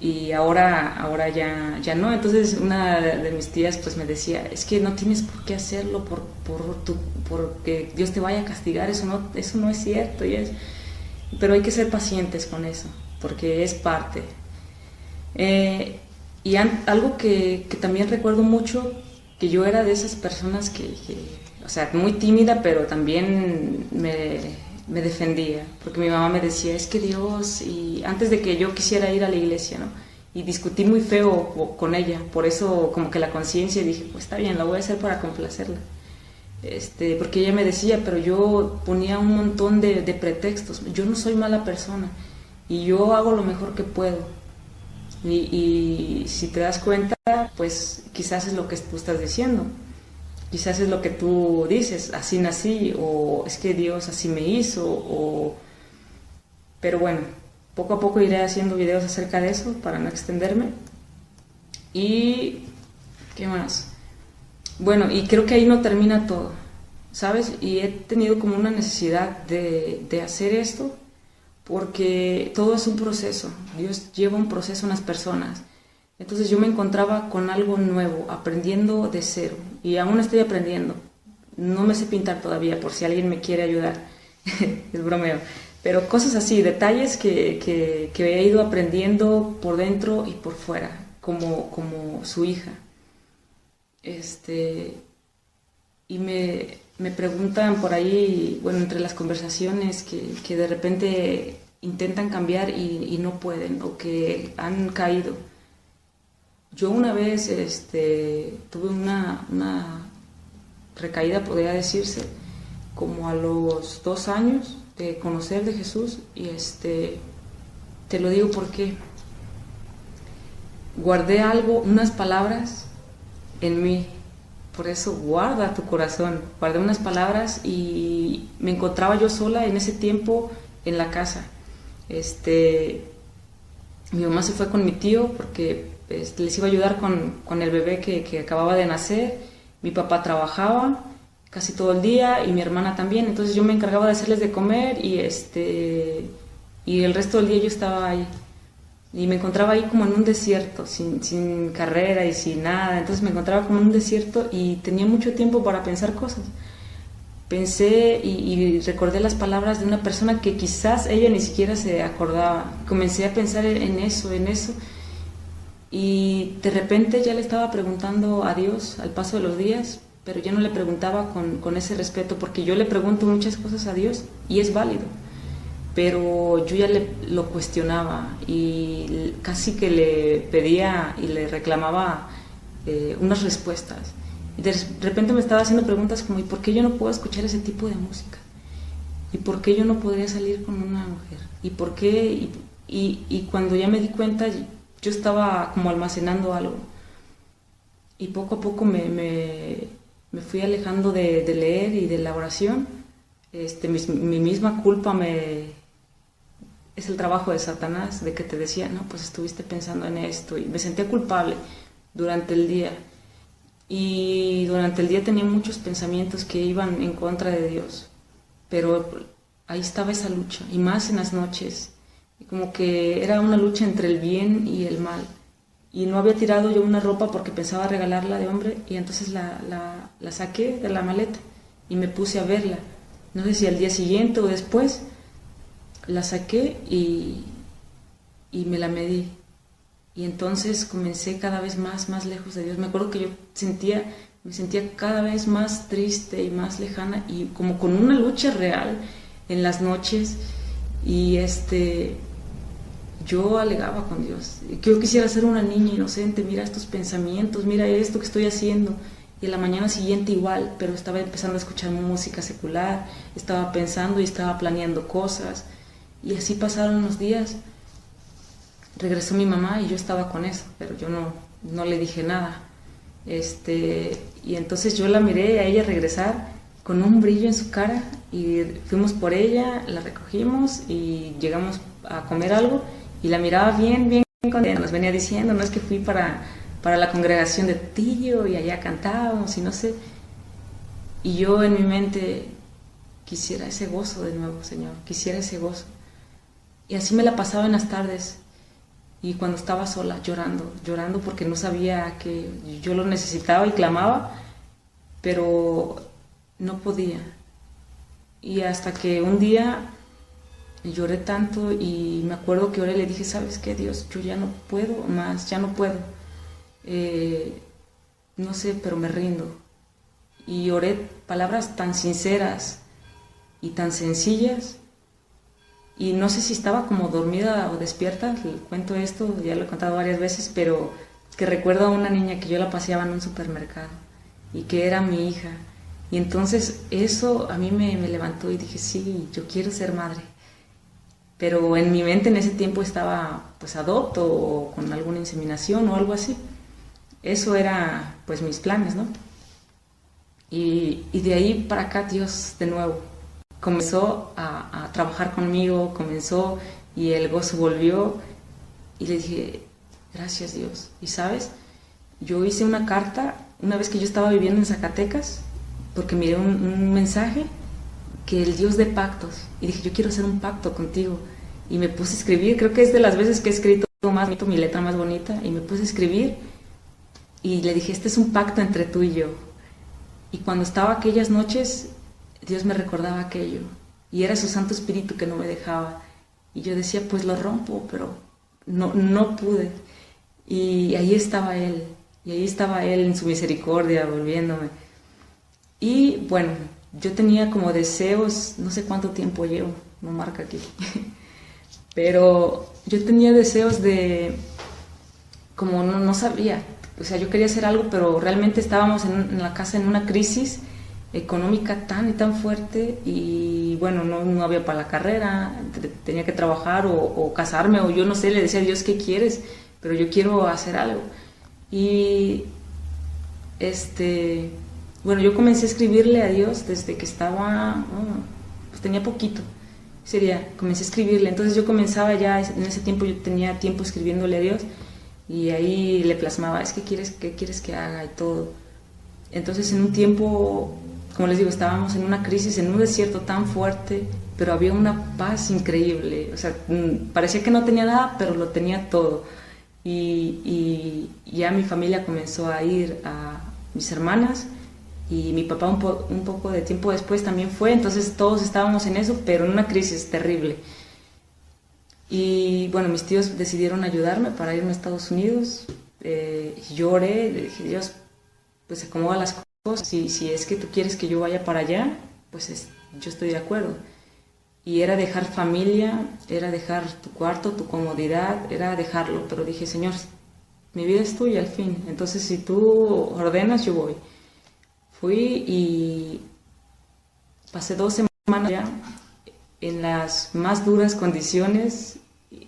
y ahora ya no. Entonces una de mis tías pues me decía, es que no tienes por qué hacerlo porque Dios te vaya a castigar, eso no es cierto, pero hay que ser pacientes con eso porque es parte. Algo que también recuerdo mucho, que yo era de esas personas o sea, muy tímida, pero también me defendía, porque mi mamá me decía, es que Dios, y antes de que yo quisiera ir a la iglesia, ¿no? Y discutí muy feo con ella, por eso como que la conciencia dije, pues está bien, la voy a hacer para complacerla. Porque ella me decía, pero yo ponía un montón de pretextos, yo no soy mala persona, y yo hago lo mejor que puedo. Y si te das cuenta, pues quizás es lo que tú estás diciendo. Quizás es lo que tú dices, así nací, o es que Dios así me hizo, pero bueno, poco a poco iré haciendo videos acerca de eso para no extenderme. Y ¿qué más? Bueno, y creo que ahí no termina todo, ¿sabes? Y he tenido como una necesidad de hacer esto porque todo es un proceso. Dios lleva un proceso en las personas. Entonces yo me encontraba con algo nuevo, aprendiendo de cero, y aún estoy aprendiendo. No me sé pintar todavía, por si alguien me quiere ayudar, es bromeo. Pero cosas así, detalles que he ido aprendiendo por dentro y por fuera, como su hija. Y me preguntan por ahí, bueno, entre las conversaciones, que de repente intentan cambiar y no pueden, o que han caído. Yo una vez tuve una recaída, podría decirse, como a los 2 años de conocer de Jesús, y te lo digo porque guardé algo, unas palabras en mí. Por eso guarda tu corazón. Guardé unas palabras y me encontraba yo sola en ese tiempo en la casa. Mi mamá se fue con mi tío porque les iba a ayudar con el bebé que acababa de nacer. Mi papá trabajaba casi todo el día y mi hermana también. Entonces yo me encargaba de hacerles de comer y el resto del día yo estaba ahí. Y me encontraba ahí como en un desierto, sin carrera y sin nada. Entonces me encontraba como en un desierto y tenía mucho tiempo para pensar cosas. Pensé y recordé las palabras de una persona que quizás ella ni siquiera se acordaba. Comencé a pensar en eso. Y de repente ya le estaba preguntando a Dios al paso de los días, pero ya no le preguntaba con ese respeto, porque yo le pregunto muchas cosas a Dios y es válido. Pero yo ya lo cuestionaba y casi que le pedía y le reclamaba unas respuestas. Y de repente me estaba haciendo preguntas como, ¿y por qué yo no puedo escuchar ese tipo de música? ¿Y por qué yo no podría salir con una mujer? ¿Y por qué? Y cuando ya me di cuenta, yo estaba como almacenando algo. Y poco a poco me fui alejando de leer y de la oración. Mi misma culpa es el trabajo de Satanás, de que te decía, no, pues estuviste pensando en esto, y me sentía culpable durante el día. Y durante el día tenía muchos pensamientos que iban en contra de Dios, pero ahí estaba esa lucha, y más en las noches, y como que era una lucha entre el bien y el mal. Y no había tirado yo una ropa porque pensaba regalarla de hombre, y entonces la saqué de la maleta y me puse a verla. No sé si al día siguiente o después, la saqué y me la medí. Y entonces comencé cada vez más lejos de Dios. Me acuerdo que yo me sentía cada vez más triste y más lejana y como con una lucha real en las noches. Y yo alegaba con Dios que yo quisiera ser una niña inocente. Mira estos pensamientos, mira esto que estoy haciendo. Y a la mañana siguiente igual, pero estaba empezando a escuchar música secular, estaba pensando y estaba planeando cosas. Y así pasaron los días. Regresó mi mamá y yo estaba con eso, pero yo no le dije nada. Y entonces yo la miré a ella regresar con un brillo en su cara y fuimos por ella, la recogimos y llegamos a comer algo y la miraba bien contenta. Nos venía diciendo, no es que fui para la congregación de tío y allá cantábamos y no sé. Y yo en mi mente quisiera ese gozo de nuevo, Señor, quisiera ese gozo. Y así me la pasaba en las tardes. Y cuando estaba sola, llorando porque no sabía que yo lo necesitaba y clamaba, pero no podía. Y hasta que un día lloré tanto y me acuerdo que oré y le dije, ¿sabes qué, Dios? Yo ya no puedo más, ya no puedo. No sé, pero me rindo. Y oré palabras tan sinceras y tan sencillas. Y no sé si estaba como dormida o despierta, le cuento esto, ya lo he contado varias veces, pero que recuerdo a una niña que yo la paseaba en un supermercado y que era mi hija. Y entonces eso a mí me levantó y dije, sí, yo quiero ser madre. Pero en mi mente en ese tiempo estaba pues adopto o con alguna inseminación o algo así. Eso era pues mis planes, ¿no? Y de ahí para acá Dios de nuevo comenzó a trabajar conmigo, y el gozo volvió y le dije, gracias Dios. Y sabes, yo hice una carta una vez que yo estaba viviendo en Zacatecas porque miré un mensaje que el Dios de pactos, y dije, yo quiero hacer un pacto contigo, y me puse a escribir, creo que es de las veces que he escrito más bonito, mi letra más bonita, y me puse a escribir y le dije, este es un pacto entre tú y yo. Y cuando estaba aquellas noches, Dios me recordaba aquello, y era su Santo Espíritu que no me dejaba, y yo decía, pues lo rompo, pero no pude, y ahí estaba Él en su misericordia, volviéndome. Y bueno, yo tenía como deseos, no sé cuánto tiempo llevo, no marca aquí, pero yo tenía deseos de, como no sabía, o sea, yo quería hacer algo, pero realmente estábamos en la casa en una crisis económica tan fuerte, y bueno, no había para la carrera, tenía que trabajar o casarme, o yo no sé, le decía a Dios, ¿qué quieres? pero yo quiero hacer algo. Y bueno, yo comencé a escribirle a Dios desde que estaba, pues tenía poquito, comencé a escribirle. Entonces yo comenzaba ya, en ese tiempo yo tenía tiempo escribiéndole a Dios, y ahí le plasmaba, ¿qué quieres que haga? Y todo. Entonces en un tiempo, como les digo, estábamos en una crisis, en un desierto tan fuerte, pero había una paz increíble. O sea, parecía que no tenía nada, pero lo tenía todo. Y ya mi familia comenzó a ir, a mis hermanas, y mi papá un poco de tiempo después también fue. Entonces todos estábamos en eso, pero en una crisis terrible. Y bueno, mis tíos decidieron ayudarme para irme a Estados Unidos. Lloré, le dije, Dios, pues acomoda las cosas. Si es que tú quieres que yo vaya para allá, pues yo estoy de acuerdo. Y era dejar familia, era dejar tu cuarto, tu comodidad, era dejarlo. Pero dije, Señor, mi vida es tuya al fin. Entonces si tú ordenas, yo voy. Fui y pasé 2 semanas ya en las más duras condiciones,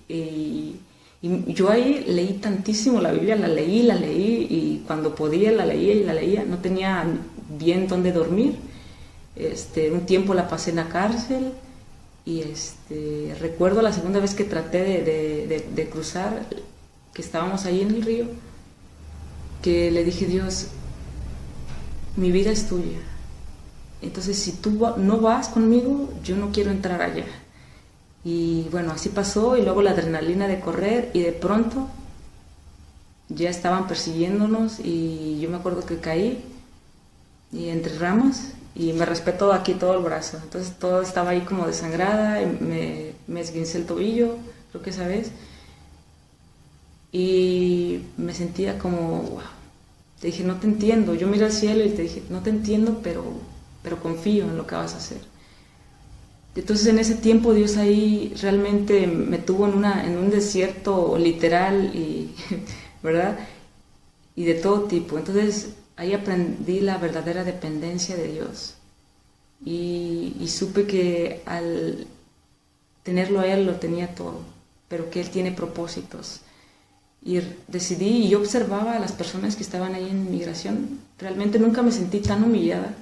y yo ahí leí tantísimo la Biblia, la leí, y cuando podía la leía y la leía. No tenía bien dónde dormir. Un tiempo la pasé en la cárcel, y recuerdo la segunda vez que traté de cruzar, que estábamos ahí en el río, que le dije, Dios, mi vida es tuya. Entonces si tú no vas conmigo, yo no quiero entrar allá. Y bueno, así pasó, y luego la adrenalina de correr, y de pronto ya estaban persiguiéndonos, y yo me acuerdo que caí y entre ramas, y me raspé aquí todo el brazo. Entonces todo estaba ahí como desangrada, y me esguincé el tobillo, creo que esa vez, y me sentía como, wow. Te dije, no te entiendo. Yo miré al cielo y te dije, no te entiendo, pero confío en lo que vas a hacer. Entonces en ese tiempo Dios ahí realmente me tuvo en un desierto literal, y ¿verdad? Y de todo tipo. Entonces ahí aprendí la verdadera dependencia de Dios, y supe que al tenerlo a Él lo tenía todo, pero que Él tiene propósitos. Y decidí, y yo observaba a las personas que estaban ahí en migración. Realmente nunca me sentí tan humillada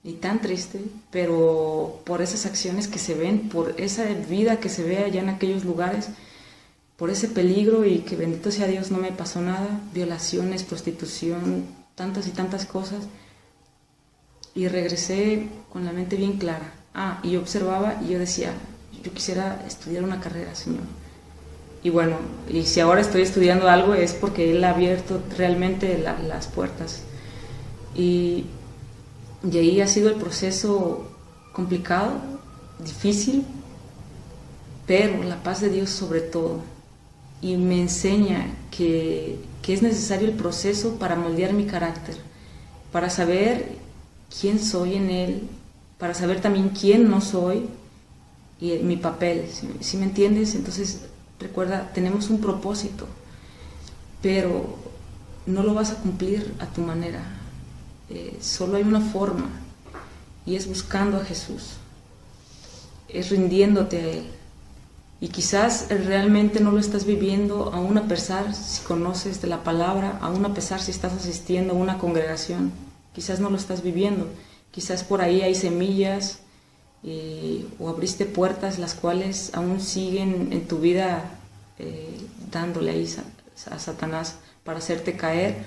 y tan triste, pero por esas acciones que se ven, por esa vida que se ve allá en aquellos lugares, por ese peligro, y que bendito sea Dios no me pasó nada, violaciones, prostitución, tantas y tantas cosas. Y regresé con la mente bien clara. Y yo observaba, y yo decía, yo quisiera estudiar una carrera, Señor. Y bueno, y si ahora estoy estudiando algo es porque Él ha abierto realmente las puertas. Y ahí ha sido el proceso complicado, difícil, pero la paz de Dios sobre todo. Y me enseña que es necesario el proceso para moldear mi carácter, para saber quién soy en Él, para saber también quién no soy, y mi papel, ¿sí me entiendes? Entonces, recuerda, tenemos un propósito, pero no lo vas a cumplir a tu manera. Solo hay una forma, y es buscando a Jesús, es rindiéndote a Él. Y quizás realmente no lo estás viviendo, aún a pesar si conoces de la palabra, aún a pesar si estás asistiendo a una congregación, quizás no lo estás viviendo. Quizás por ahí hay semillas, o abriste puertas las cuales aún siguen en tu vida, dándole ahí a Satanás para hacerte caer,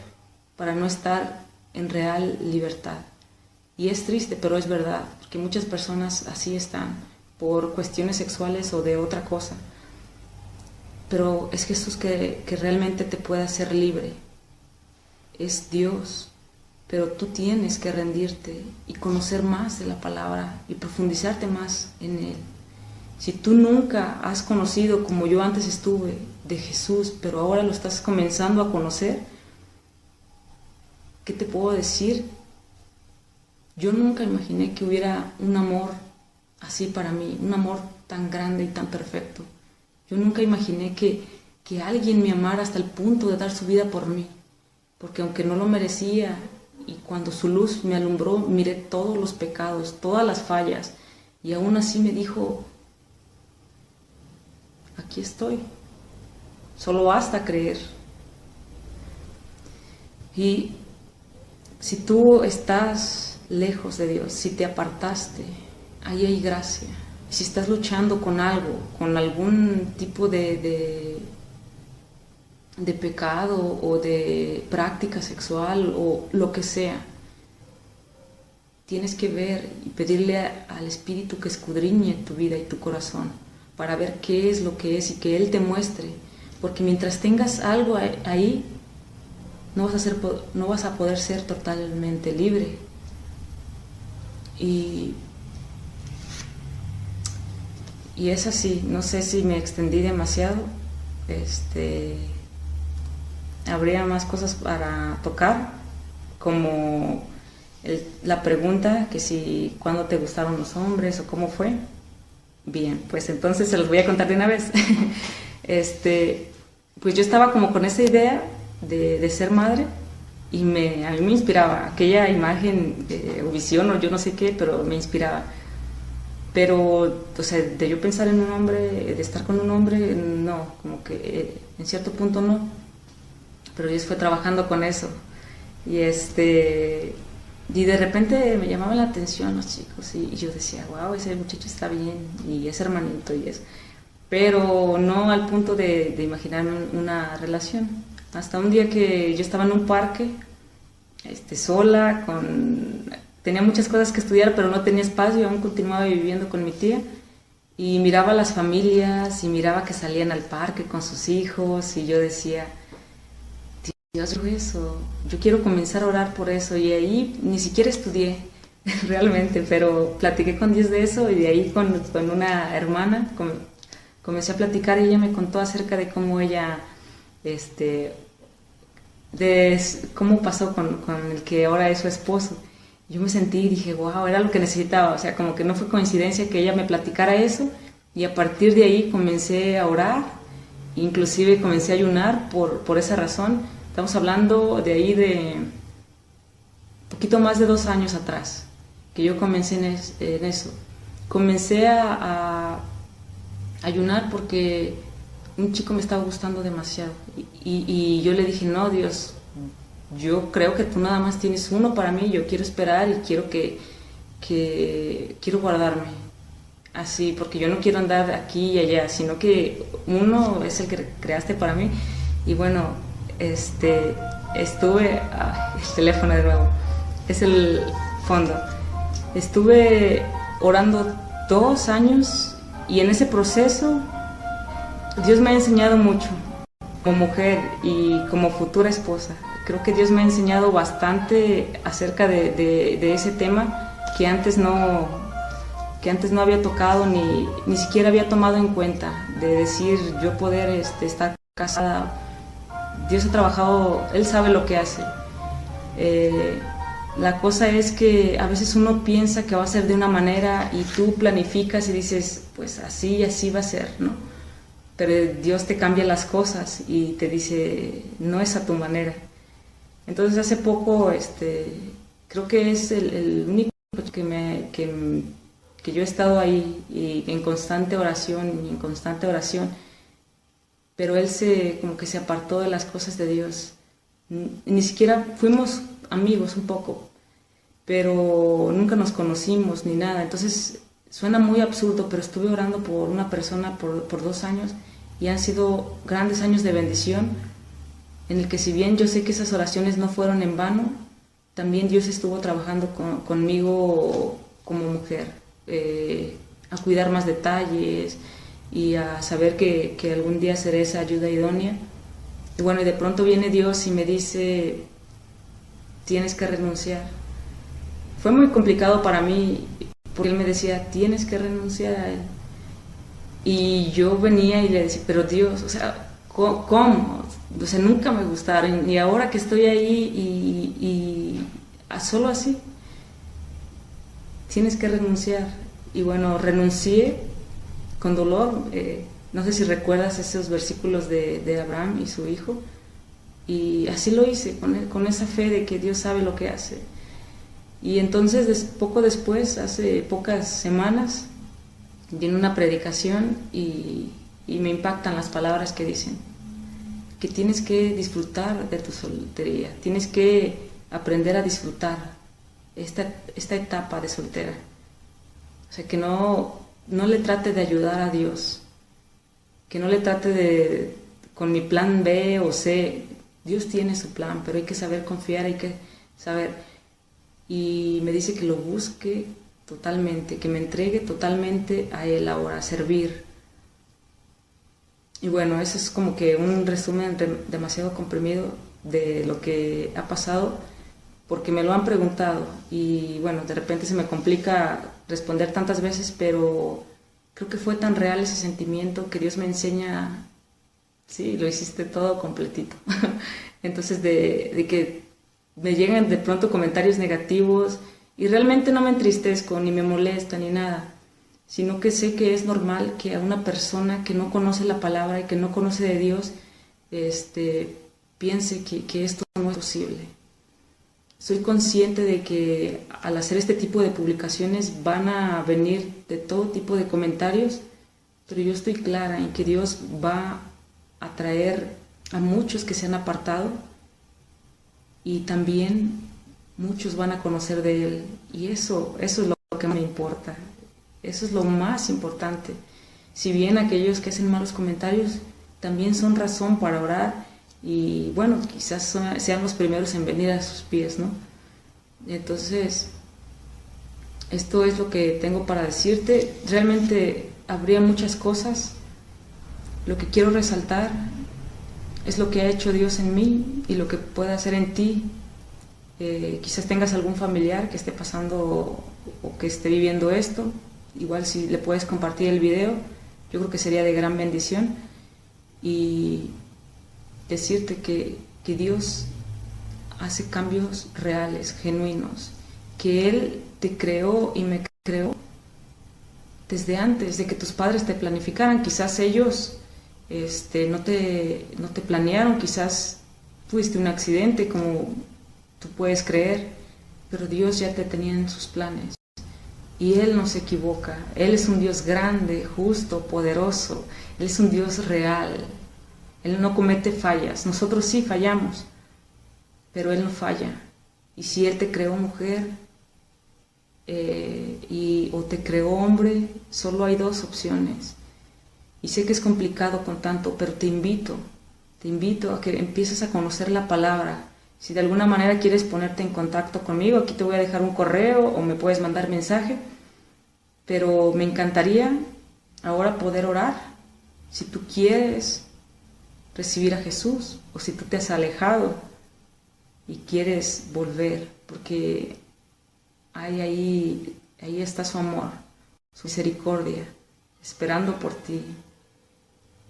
para no estar en real libertad. Y es triste, pero es verdad, porque muchas personas así están, por cuestiones sexuales o de otra cosa. Pero es Jesús que realmente te puede hacer libre. Es Dios. Pero tú tienes que rendirte y conocer más de la palabra y profundizarte más en Él. Si tú nunca has conocido, como yo antes estuve, de Jesús, pero ahora lo estás comenzando a conocer, ¿qué te puedo decir? Yo nunca imaginé que hubiera un amor así para mí, un amor tan grande y tan perfecto. Yo nunca imaginé que alguien me amara hasta el punto de dar su vida por mí, porque aunque no lo merecía, y cuando su luz me alumbró, miré todos los pecados, todas las fallas, y aún así me dijo, aquí estoy, solo basta creer. Y si tú estás lejos de Dios, si te apartaste, ahí hay gracia. Si estás luchando con algo, con algún tipo de pecado o de práctica sexual o lo que sea, tienes que ver y pedirle al Espíritu que escudriñe tu vida y tu corazón para ver qué es lo que es y que Él te muestre. Porque mientras tengas algo ahí, no vas a poder ser totalmente libre. Y es así. No sé si me extendí demasiado. Habría más cosas para tocar, como la pregunta que si cuándo te gustaron los hombres o cómo fue. Bien, pues entonces se los voy a contar de una vez. Pues yo estaba como con esa idea de ser madre y a mí me inspiraba aquella imagen o visión o yo no sé qué, pero me inspiraba. Pero, o sea, de yo pensar en un hombre, de estar con un hombre, no, como que en cierto punto no. Pero Dios fue trabajando con eso. Y de repente me llamaban la atención los chicos y yo decía, wow, ese muchacho está bien y es hermanito y eso. Pero no al punto de imaginarme una relación. Hasta un día que yo estaba en un parque, sola, tenía muchas cosas que estudiar, pero no tenía espacio, aún continuaba viviendo con mi tía, y miraba a las familias, y miraba que salían al parque con sus hijos, y yo decía, Dios, eso, yo quiero comenzar a orar por eso, y ahí ni siquiera estudié, realmente, pero platiqué con Dios de eso, y de ahí con una hermana, comencé a platicar, y ella me contó acerca de cómo ella, de cómo pasó con el que ahora es su esposo. Yo me sentí y dije, wow, era lo que necesitaba, o sea, como que no fue coincidencia que ella me platicara eso, y a partir de ahí comencé a orar, inclusive comencé a ayunar por esa razón. Estamos hablando de ahí de poquito más de 2 años atrás, que yo comencé en eso. Comencé a ayunar porque un chico me estaba gustando demasiado, y yo le dije, no, Dios, yo creo que tú nada más tienes uno para mí, yo quiero esperar y quiero quiero guardarme así, porque yo no quiero andar aquí y allá, sino que uno es el que creaste para mí. Y bueno, estuve, el teléfono de nuevo, es el fondo, estuve orando 2 años, y en ese proceso Dios me ha enseñado mucho como mujer y como futura esposa. Creo que Dios me ha enseñado bastante acerca de ese tema que antes no había tocado ni siquiera había tomado en cuenta, de decir yo poder estar casada. Dios ha trabajado, Él sabe lo que hace. La cosa es que a veces uno piensa que va a ser de una manera y tú planificas y dices, pues así y así va a ser, ¿no? Pero Dios te cambia las cosas y te dice, no es a tu manera. Entonces hace poco, creo que es el único que yo he estado ahí y en constante oración, pero él como que se apartó de las cosas de Dios. Ni siquiera fuimos amigos un poco, pero nunca nos conocimos ni nada. Entonces suena muy absurdo, pero estuve orando por una persona por 2 años y han sido grandes años de bendición, en el que si bien yo sé que esas oraciones no fueron en vano, también Dios estuvo trabajando conmigo como mujer, a cuidar más detalles y a saber que algún día seré esa ayuda idónea. Y bueno, y de pronto viene Dios y me dice, tienes que renunciar. Fue muy complicado para mí, porque Él me decía, tienes que renunciar a Él. Y yo venía y le decía, pero Dios, o sea, ¿cómo? O sea, nunca me gustaron, y ahora que estoy ahí y solo así, tienes que renunciar. Y bueno, renuncié con dolor. No sé si recuerdas esos versículos de Abraham y su hijo, y así lo hice, con esa fe de que Dios sabe lo que hace. Y entonces poco después, hace pocas semanas, viene una predicación y me impactan las palabras que dicen. que tienes que disfrutar de tu soltería, tienes que aprender a disfrutar esta etapa de soltera. O sea, que no le trate de ayudar a Dios, que no le trate de, con mi plan B o C. Dios tiene su plan, pero hay que saber confiar, hay que saber. Y me dice que lo busque totalmente, que me entregue totalmente a Él ahora, a servir. Y bueno, eso es como que un resumen demasiado comprimido de lo que ha pasado, porque me lo han preguntado y bueno, de repente se me complica responder tantas veces, pero creo que fue tan real ese sentimiento que Dios me enseña, sí, lo hiciste todo completito. Entonces de que me llegan de pronto comentarios negativos y realmente no me entristezco, ni me molesta, ni nada, sino que sé que es normal que a una persona que no conoce la palabra y que no conoce de Dios, piense que esto no es posible. Soy consciente de que al hacer este tipo de publicaciones van a venir de todo tipo de comentarios, pero yo estoy clara en que Dios va a traer a muchos que se han apartado y también muchos van a conocer de Él, y eso es lo que me importa, eso es lo más importante. Si bien aquellos que hacen malos comentarios también son razón para orar, y bueno, quizás sean los primeros en venir a sus pies, ¿no? Entonces, esto es lo que tengo para decirte. Realmente habría muchas cosas. Lo que quiero resaltar es lo que ha hecho Dios en mí y lo que puede hacer en ti. Quizás tengas algún familiar que esté pasando o que esté viviendo esto. Igual si le puedes compartir el video, yo creo que sería de gran bendición. Y decirte que Dios hace cambios reales, genuinos, que Él te creó y me creó desde antes de que tus padres te planificaran. Quizás ellos no te planearon, quizás fuiste un accidente como tú puedes creer, pero Dios ya te tenía en sus planes. Y Él no se equivoca. Él es un Dios grande, justo, poderoso. Él es un Dios real. Él no comete fallas. Nosotros sí fallamos, pero Él no falla. Y si Él te creó mujer o te creó hombre, solo hay dos opciones. Y sé que es complicado con tanto, pero te invito a que empieces a conocer la palabra. Si de alguna manera quieres ponerte en contacto conmigo, aquí te voy a dejar un correo o me puedes mandar mensaje. Pero me encantaría ahora poder orar. Si tú quieres recibir a Jesús, o si tú te has alejado y quieres volver, porque ahí está su amor, su misericordia, esperando por ti.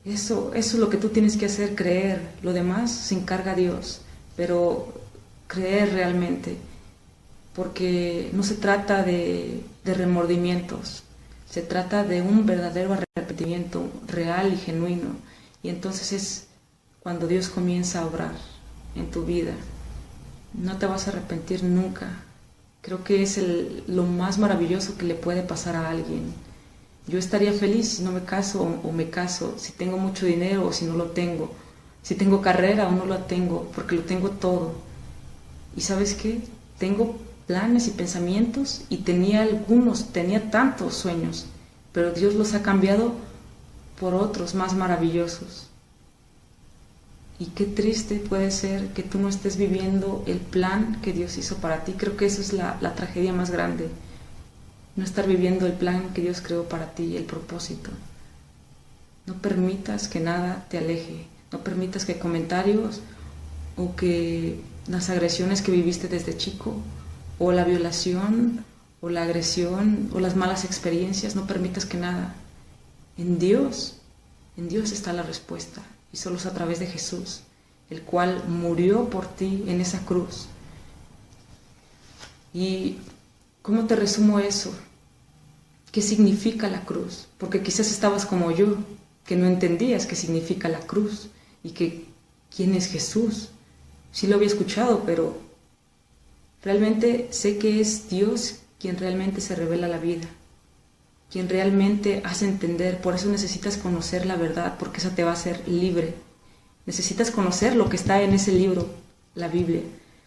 Eso es lo que tú tienes que hacer, creer. Lo demás se encarga Dios, pero creer realmente, porque no se trata de remordimientos, se trata de un verdadero arrepentimiento real y genuino, y entonces es cuando Dios comienza a obrar en tu vida. No te vas a arrepentir nunca. Creo que es lo más maravilloso que le puede pasar a alguien. Yo estaría feliz si no me caso o me caso, si tengo mucho dinero o si no lo tengo, si tengo carrera o no la tengo, porque lo tengo todo. ¿Y sabes qué? Tengo planes y pensamientos y tenía tantos sueños, pero Dios los ha cambiado por otros más maravillosos. Y qué triste puede ser que tú no estés viviendo el plan que Dios hizo para ti. Creo que eso es la tragedia más grande. No estar viviendo el plan que Dios creó para ti, el propósito. No permitas que nada te aleje. No permitas que comentarios o que las agresiones que viviste desde chico, o la violación, o la agresión, o las malas experiencias, no permitas que nada. En Dios está la respuesta. Y solo es a través de Jesús, el cual murió por ti en esa cruz. ¿Y cómo te resumo eso? ¿Qué significa la cruz? Porque quizás estabas como yo, que no entendías qué significa la cruz y que quién es Jesús. Sí lo había escuchado, pero realmente sé que es Dios quien realmente se revela la vida, quien realmente hace entender. Por eso necesitas conocer la verdad, porque esa te va a hacer libre. Necesitas conocer lo que está en ese libro, la Biblia,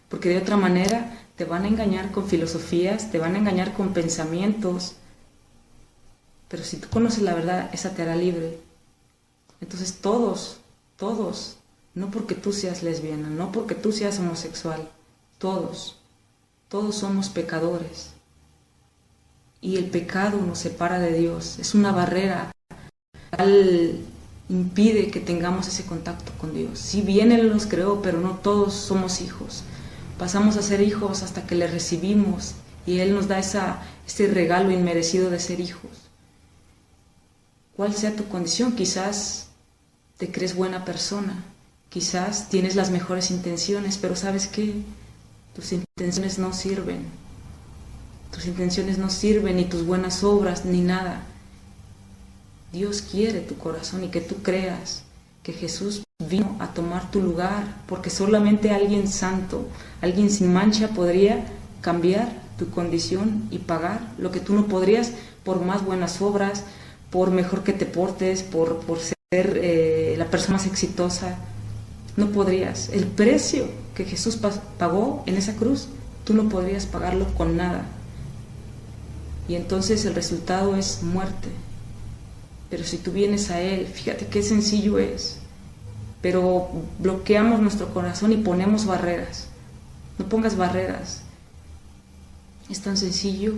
porque de otra manera te van a engañar con filosofías, te van a engañar con pensamientos, pero si tú conoces la verdad, esa te hará libre. Entonces todos, no porque tú seas lesbiana, no porque tú seas homosexual, todos somos pecadores. Y el pecado nos separa de Dios, es una barrera, impide que tengamos ese contacto con Dios. Si bien Él nos creó, pero no todos somos hijos. Pasamos a ser hijos hasta que le recibimos y Él nos da ese regalo inmerecido de ser hijos. ¿Cuál sea tu condición? Quizás te crees buena persona, quizás tienes las mejores intenciones, pero ¿sabes qué? Tus intenciones no sirven. Tus intenciones no sirven, ni tus buenas obras, ni nada. Dios quiere tu corazón y que tú creas que Jesús vino a tomar tu lugar, porque solamente alguien santo, alguien sin mancha podría cambiar tu condición y pagar lo que tú no podrías por más buenas obras, por mejor que te portes, por ser la persona más exitosa. No podrías. El precio que Jesús pagó en esa cruz, tú no podrías pagarlo con nada. Y entonces el resultado es muerte. Pero si tú vienes a Él, fíjate qué sencillo es. Pero bloqueamos nuestro corazón y ponemos barreras. No pongas barreras. Es tan sencillo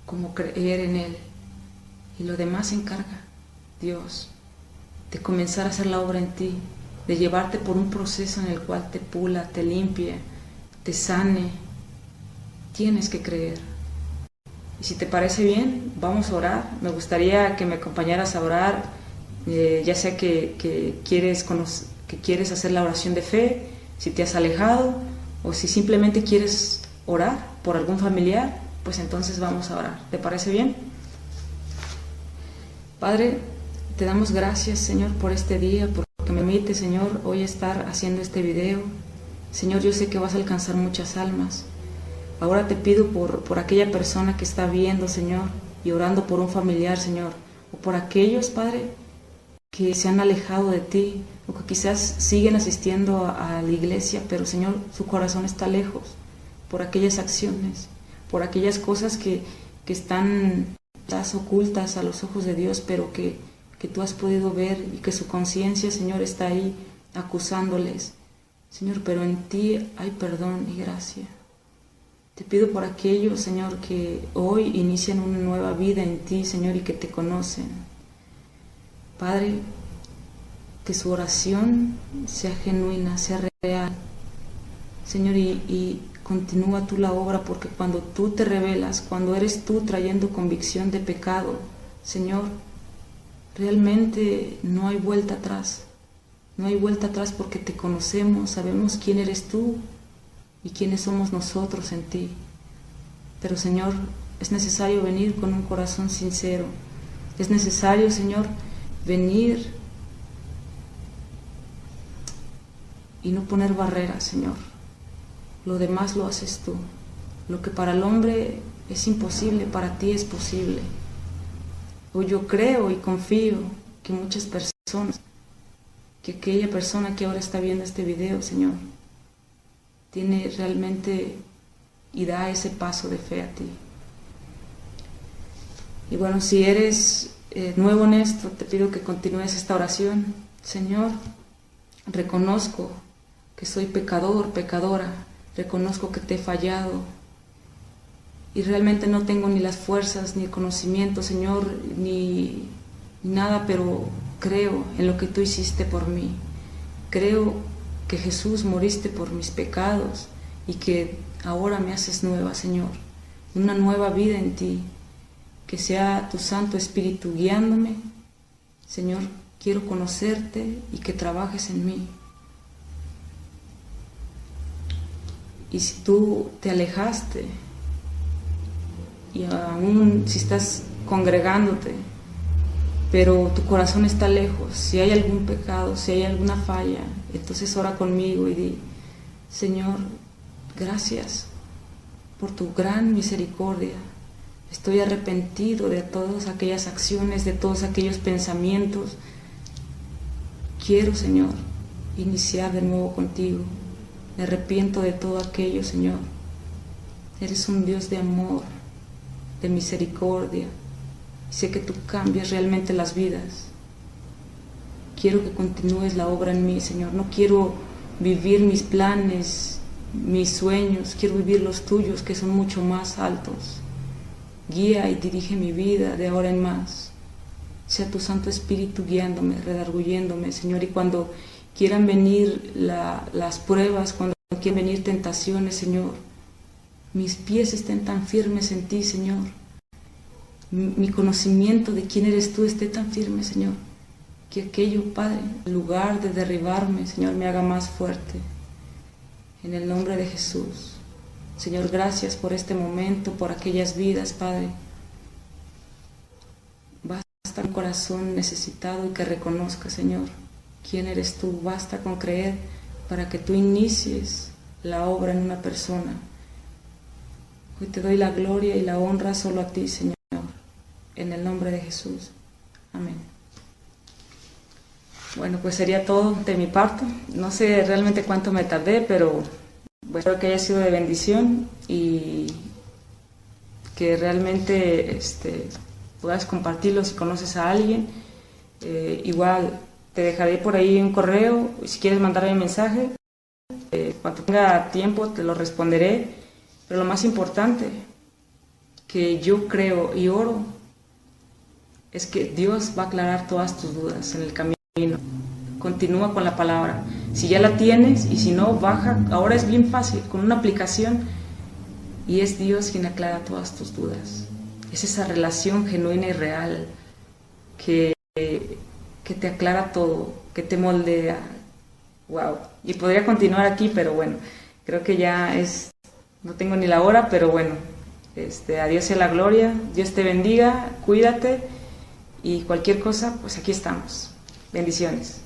como creer en Él. Y lo demás se encarga Dios de comenzar a hacer la obra en ti, de llevarte por un proceso en el cual te pula, te limpia, te sane. Tienes que creer. Y si te parece bien, vamos a orar. Me gustaría que me acompañaras a orar, ya sea que quieres hacer la oración de fe, si te has alejado, o si simplemente quieres orar por algún familiar, pues entonces vamos a orar. ¿Te parece bien? Padre, te damos gracias, Señor, por este día, porque me permite, Señor, hoy estar haciendo este video. Señor, yo sé que vas a alcanzar muchas almas. Ahora te pido por aquella persona que está viendo, Señor, y orando por un familiar, Señor, o por aquellos, Padre, que se han alejado de ti, o que quizás siguen asistiendo a la iglesia, pero, Señor, su corazón está lejos, por aquellas acciones, por aquellas cosas que están ocultas a los ojos de Dios, pero que tú has podido ver y que su conciencia, Señor, está ahí acusándoles. Señor, pero en ti hay perdón y gracia. Te pido por aquellos, Señor, que hoy inician una nueva vida en ti, Señor, y que te conocen. Padre, que su oración sea genuina, sea real. Señor, y continúa tú la obra, porque cuando tú te revelas, cuando eres tú trayendo convicción de pecado, Señor, realmente no hay vuelta atrás. No hay vuelta atrás porque te conocemos, sabemos quién eres tú y quiénes somos nosotros en ti. Pero, Señor, es necesario venir con un corazón sincero. Es necesario, Señor, venir y no poner barreras, Señor. Lo demás lo haces tú. Lo que para el hombre es imposible, para ti es posible. Hoy yo creo y confío que muchas personas, que aquella persona que ahora está viendo este video, Señor, tiene realmente y da ese paso de fe a ti. Y bueno, si eres nuevo en esto, te pido que continúes esta oración. Señor, reconozco que soy pecador, pecadora, reconozco que te he fallado y realmente no tengo ni las fuerzas, ni el conocimiento, Señor, ni nada, pero creo en lo que tú hiciste por mí. Creo que Jesús moriste por mis pecados y que ahora me haces nueva, Señor, una nueva vida en ti, que sea tu Santo Espíritu guiándome. Señor, quiero conocerte y que trabajes en mí. Y si tú te alejaste, y aún si estás congregándote, pero tu corazón está lejos, si hay algún pecado, si hay alguna falla, entonces ora conmigo y di: Señor, gracias por tu gran misericordia. Estoy arrepentido de todas aquellas acciones, de todos aquellos pensamientos. Quiero, Señor, iniciar de nuevo contigo. Me arrepiento de todo aquello, Señor. Eres un Dios de amor, de misericordia. Sé que tú cambias realmente las vidas. Quiero que continúes la obra en mí, Señor. No quiero vivir mis planes, mis sueños. Quiero vivir los tuyos, que son mucho más altos. Guía y dirige mi vida de ahora en más. Sea tu Santo Espíritu guiándome, redarguyéndome, Señor. Y cuando quieran venir las pruebas, cuando quieran venir tentaciones, Señor, mis pies estén tan firmes en ti, Señor. Mi conocimiento de quién eres tú esté tan firme, Señor, que aquello, Padre, en lugar de derribarme, Señor, me haga más fuerte. En el nombre de Jesús. Señor, gracias por este momento, por aquellas vidas, Padre. Basta un corazón necesitado y que reconozca, Señor, quién eres tú. Basta con creer para que tú inicies la obra en una persona. Hoy te doy la gloria y la honra solo a ti, Señor. En el nombre de Jesús. Amén. Bueno, pues sería todo de mi parte. No sé realmente cuánto me tardé, pero espero que haya sido de bendición y que realmente puedas compartirlo si conoces a alguien. Igual te dejaré por ahí un correo, si quieres mandarme un mensaje. Cuando tenga tiempo te lo responderé. Pero lo más importante que yo creo y oro es que Dios va a aclarar todas tus dudas en el camino. Continúa con la palabra. Si ya la tienes y si no, baja. Ahora es bien fácil, con una aplicación, y es Dios quien aclara todas tus dudas. Es esa relación genuina y real que te aclara todo, que te moldea. Wow. Y podría continuar aquí, pero bueno, creo que ya no tengo ni la hora, pero bueno, a Dios sea la gloria. Dios te bendiga, cuídate. Y cualquier cosa, pues aquí estamos. Bendiciones.